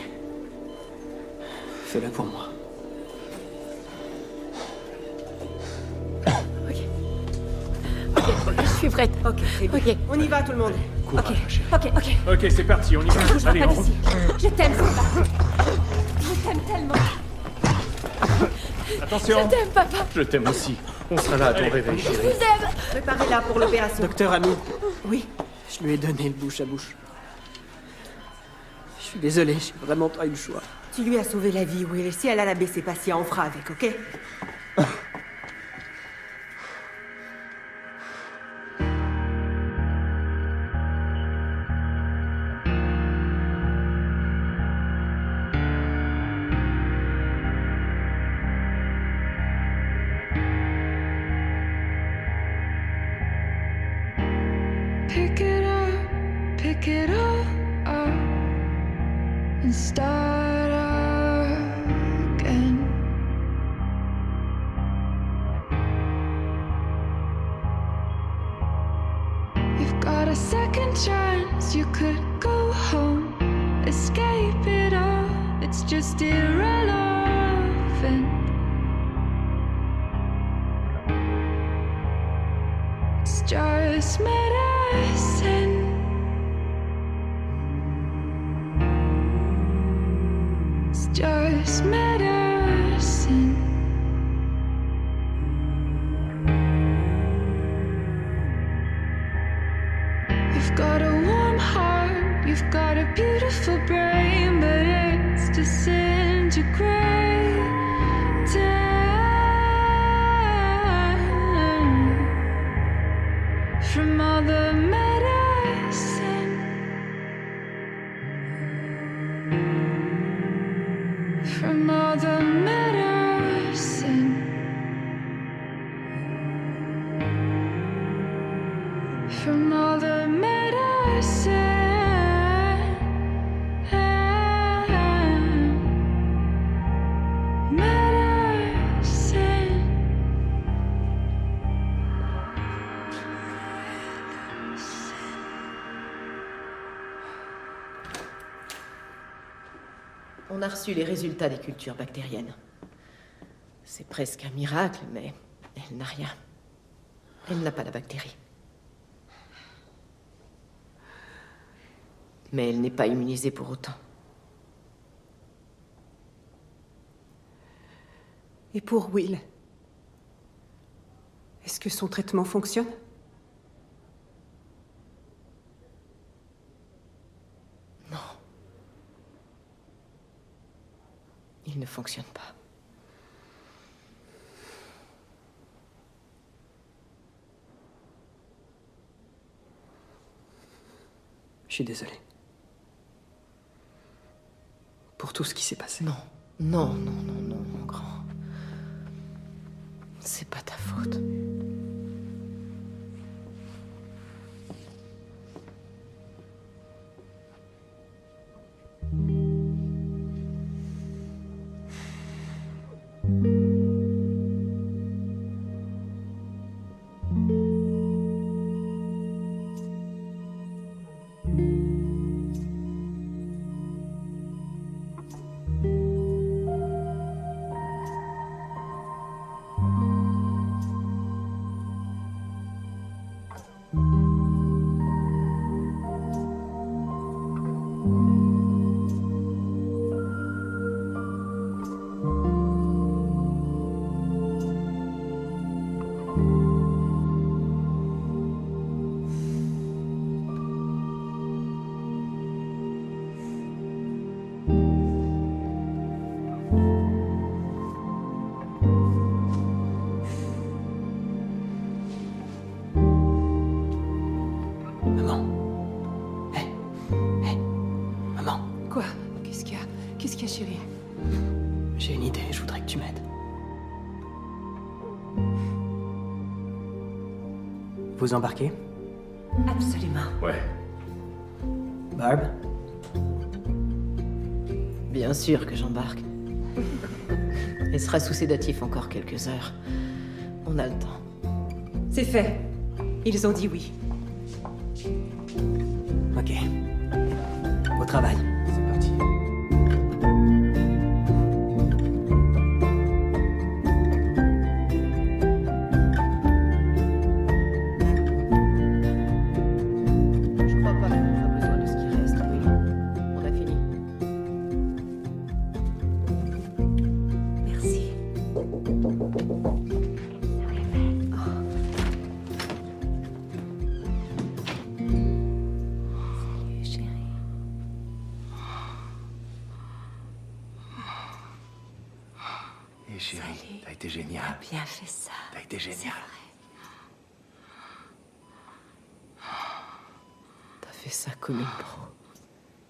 très bien. Ok. On y va, tout le monde. Ok. Ok, c'est parti, on y va. Bouge Allez, pas on d'ici. Je t'aime, Stella. Je t'aime tellement. Attention. Je t'aime, papa. Je t'aime aussi. On sera là à ton réveil, Je chérie. vous aime. Préparez-la pour l'opération. Docteur Ami. Oui. Je lui ai donné le bouche à bouche. Je suis désolé, j'ai vraiment pas eu le choix. Tu lui as sauvé la vie, Will. Si elle a la ses patients, on fera avec, ok? Pick it all up and start again. You've got a second chance, you could go home, escape it all, it's just irrelevant. It's just medicine. It's just medicine. You've got a warm heart, you've got a beautiful brain, but it's disintegrating. From all the medicine, from all the medicine, from all the medicine, medicine. On a reçu les résultats des cultures bactériennes. C'est presque un miracle, mais elle n'a rien. Elle n'a pas la bactérie. Mais elle n'est pas immunisée pour autant. Et pour Will? Est-ce que son traitement fonctionne? Non. Il ne fonctionne pas. Je suis désolé. Pour tout ce qui s'est passé. Non, non, mon grand. C'est pas ta faute. Chérie. J'ai une idée, je voudrais que tu m'aides. Vous embarquez? Absolument. Ouais. Barb? Bien sûr que j'embarque. Elle sera sous sédatif encore quelques heures. On a le temps. C'est fait. Ils ont dit oui. Ok. Au travail. C'est parti. été génial. Bien fait ça. T'as été génial. T'as fait ça comme une pro.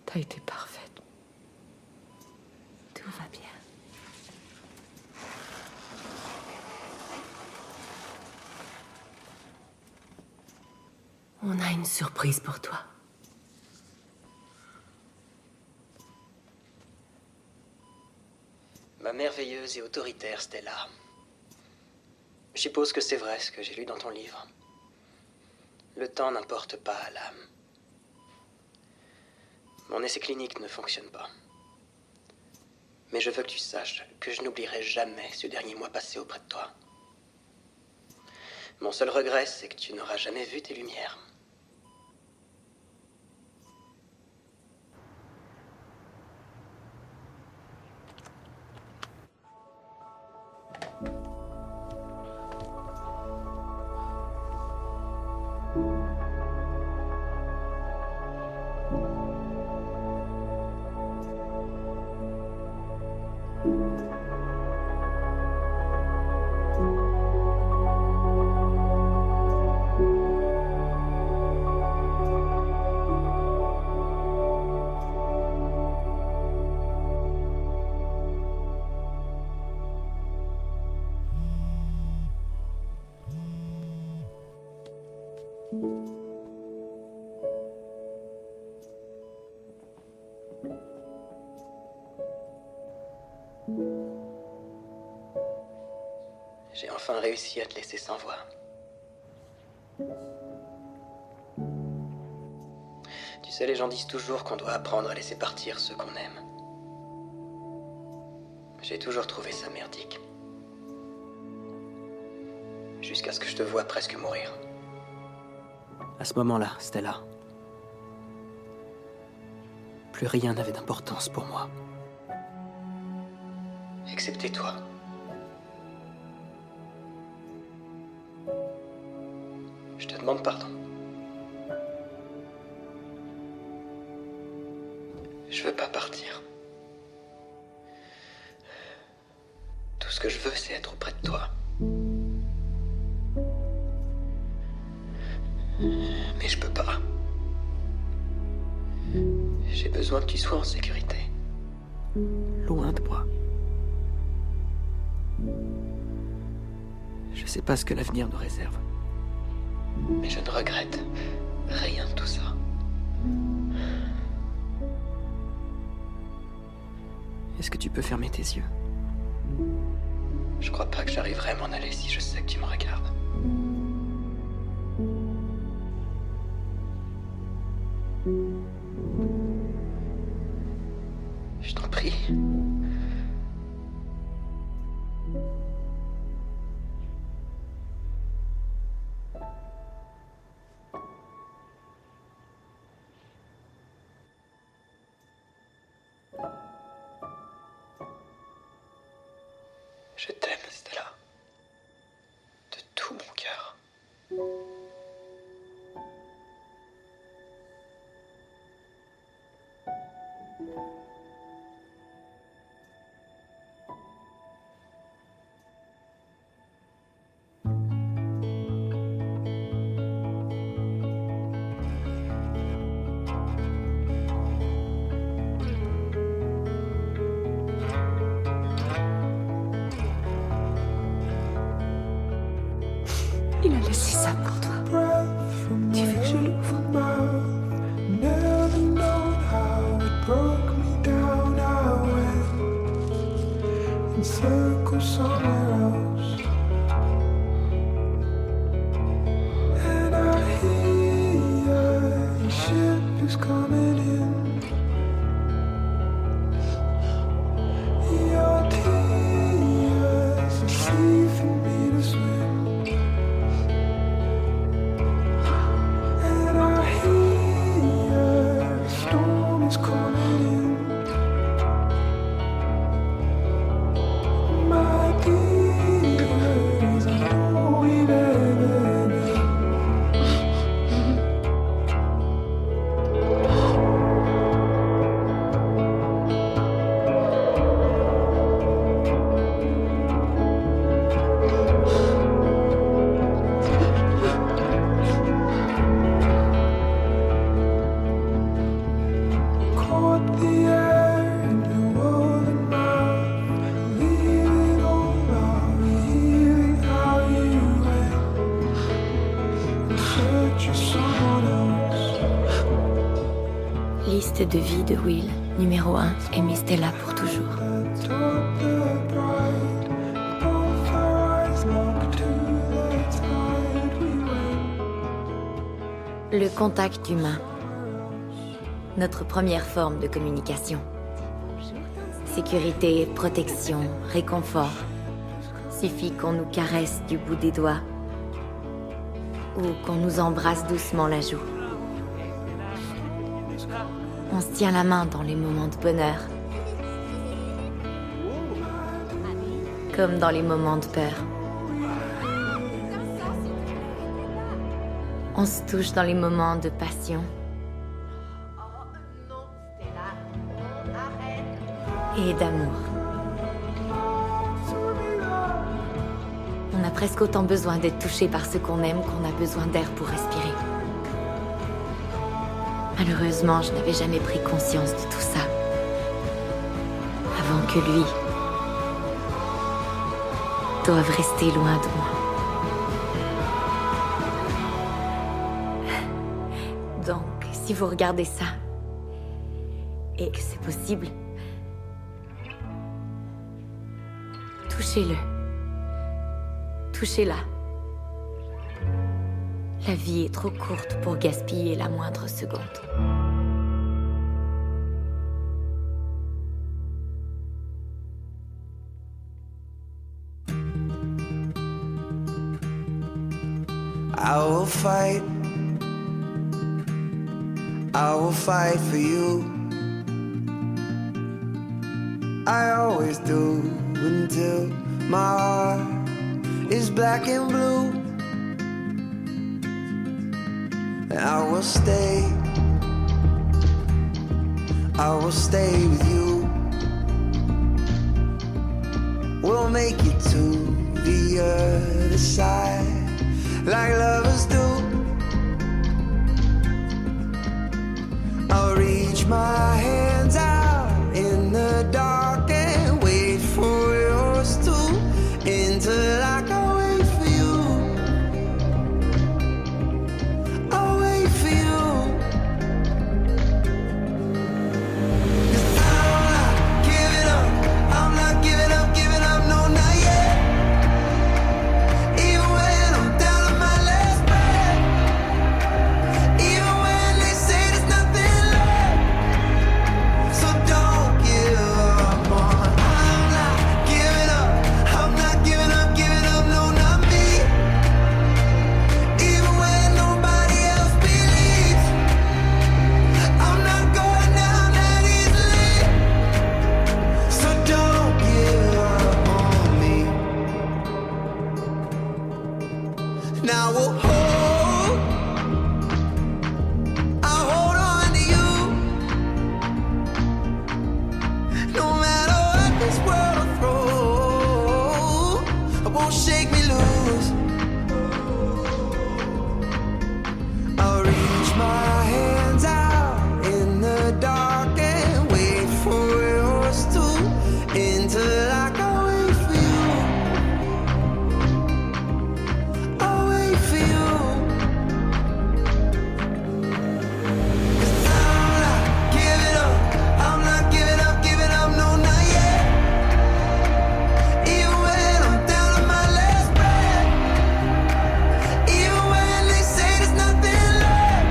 T'as été parfaite. Tout va bien. On a une surprise pour toi. Ma merveilleuse et autoritaire Stella. Je suppose que c'est vrai ce que j'ai lu dans ton livre. Le temps n'importe pas à l'âme. Mon essai clinique ne fonctionne pas. Mais je veux que tu saches que je n'oublierai jamais ce dernier mois passé auprès de toi. Mon seul regret, c'est que tu n'auras jamais vu tes lumières. J'ai enfin réussi à te laisser sans voix. Tu sais, les gens disent toujours qu'on doit apprendre à laisser partir ceux qu'on aime. J'ai toujours trouvé ça merdique. Jusqu'à ce que je te voie presque mourir. À ce moment-là, Stella, plus rien n'avait d'importance pour moi. Excepté toi. Je te demande pardon. Je veux pas partir. Tout ce que je veux, c'est être auprès de toi. Mais je peux pas. J'ai besoin que tu sois en sécurité. Loin de moi. Je sais pas ce que l'avenir nous réserve. Mais je ne regrette rien de tout ça. Est-ce que tu peux fermer tes yeux? Je crois pas que j'arriverai à m'en aller si je sais que tu me regardes. Je t'en prie. Je t'aime, Stella. De tout mon cœur. Il a laissé ça pour toi. Tu veux que je l'ouvre? Never known how it broke me down. I went in circles somewhere else, and I hear your ship is coming in. Your tears are sea for me to swim. liste de vie de Will, numéro 1, aimer Stella pour toujours. Le contact humain. Notre première forme de communication. Sécurité, protection, réconfort. Suffit qu'on nous caresse du bout des doigts ou qu'on nous embrasse doucement la joue. On se tient la main dans les moments de bonheur, comme dans les moments de peur. On se touche dans les moments de passion et d'amour. On a presque autant besoin d'être touché par ce qu'on aime qu'on a besoin d'air pour respirer. Malheureusement, je n'avais jamais pris conscience de tout ça. Avant que lui doive rester loin de moi. Donc, si vous regardez ça, et que c'est possible, touchez-le. Touchez-la. La vie est trop courte pour gaspiller la moindre seconde. I will fight for you. I always do until my heart is black and blue. I will stay with you. We'll make it to the other side like lovers do. I'll reach my hands out in the dark and wait for yours to until I can wait for you. I'll wait for you. 'Cause I'm not giving up. I'm not giving up, no, not yet. Even when I'm down to my last breath. Even when they say there's nothing left. So don't give up on. I'm not giving up. I'm not giving up, no, not me. Even when nobody else believes. I'm not going down that easily. So don't give up on me. Now we'll I'll hold on to you. No matter what this world will throw, it won't shake me loose. I'll reach my hands out in the dark and wait for yours to until I can wait for you. I'll wait for you. 'Cause I'm not giving up. I'm not giving up, no, not yet. Even when I'm down to my last breath. Even when they say there's nothing left.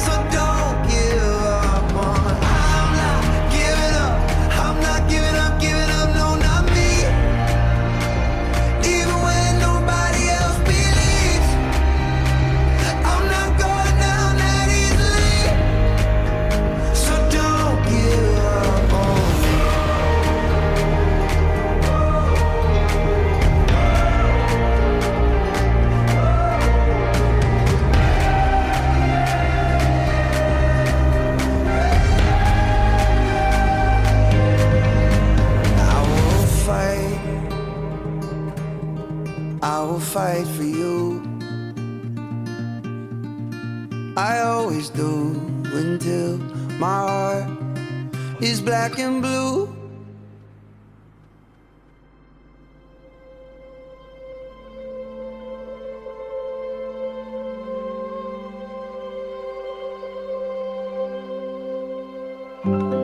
So don't give up on. I'm not giving up. I'm not giving up, no, not me. Even when nobody else believes. I'm not going down that easily. So don't give up on me. I will fight for you. I always do until my heart is black and blue. you.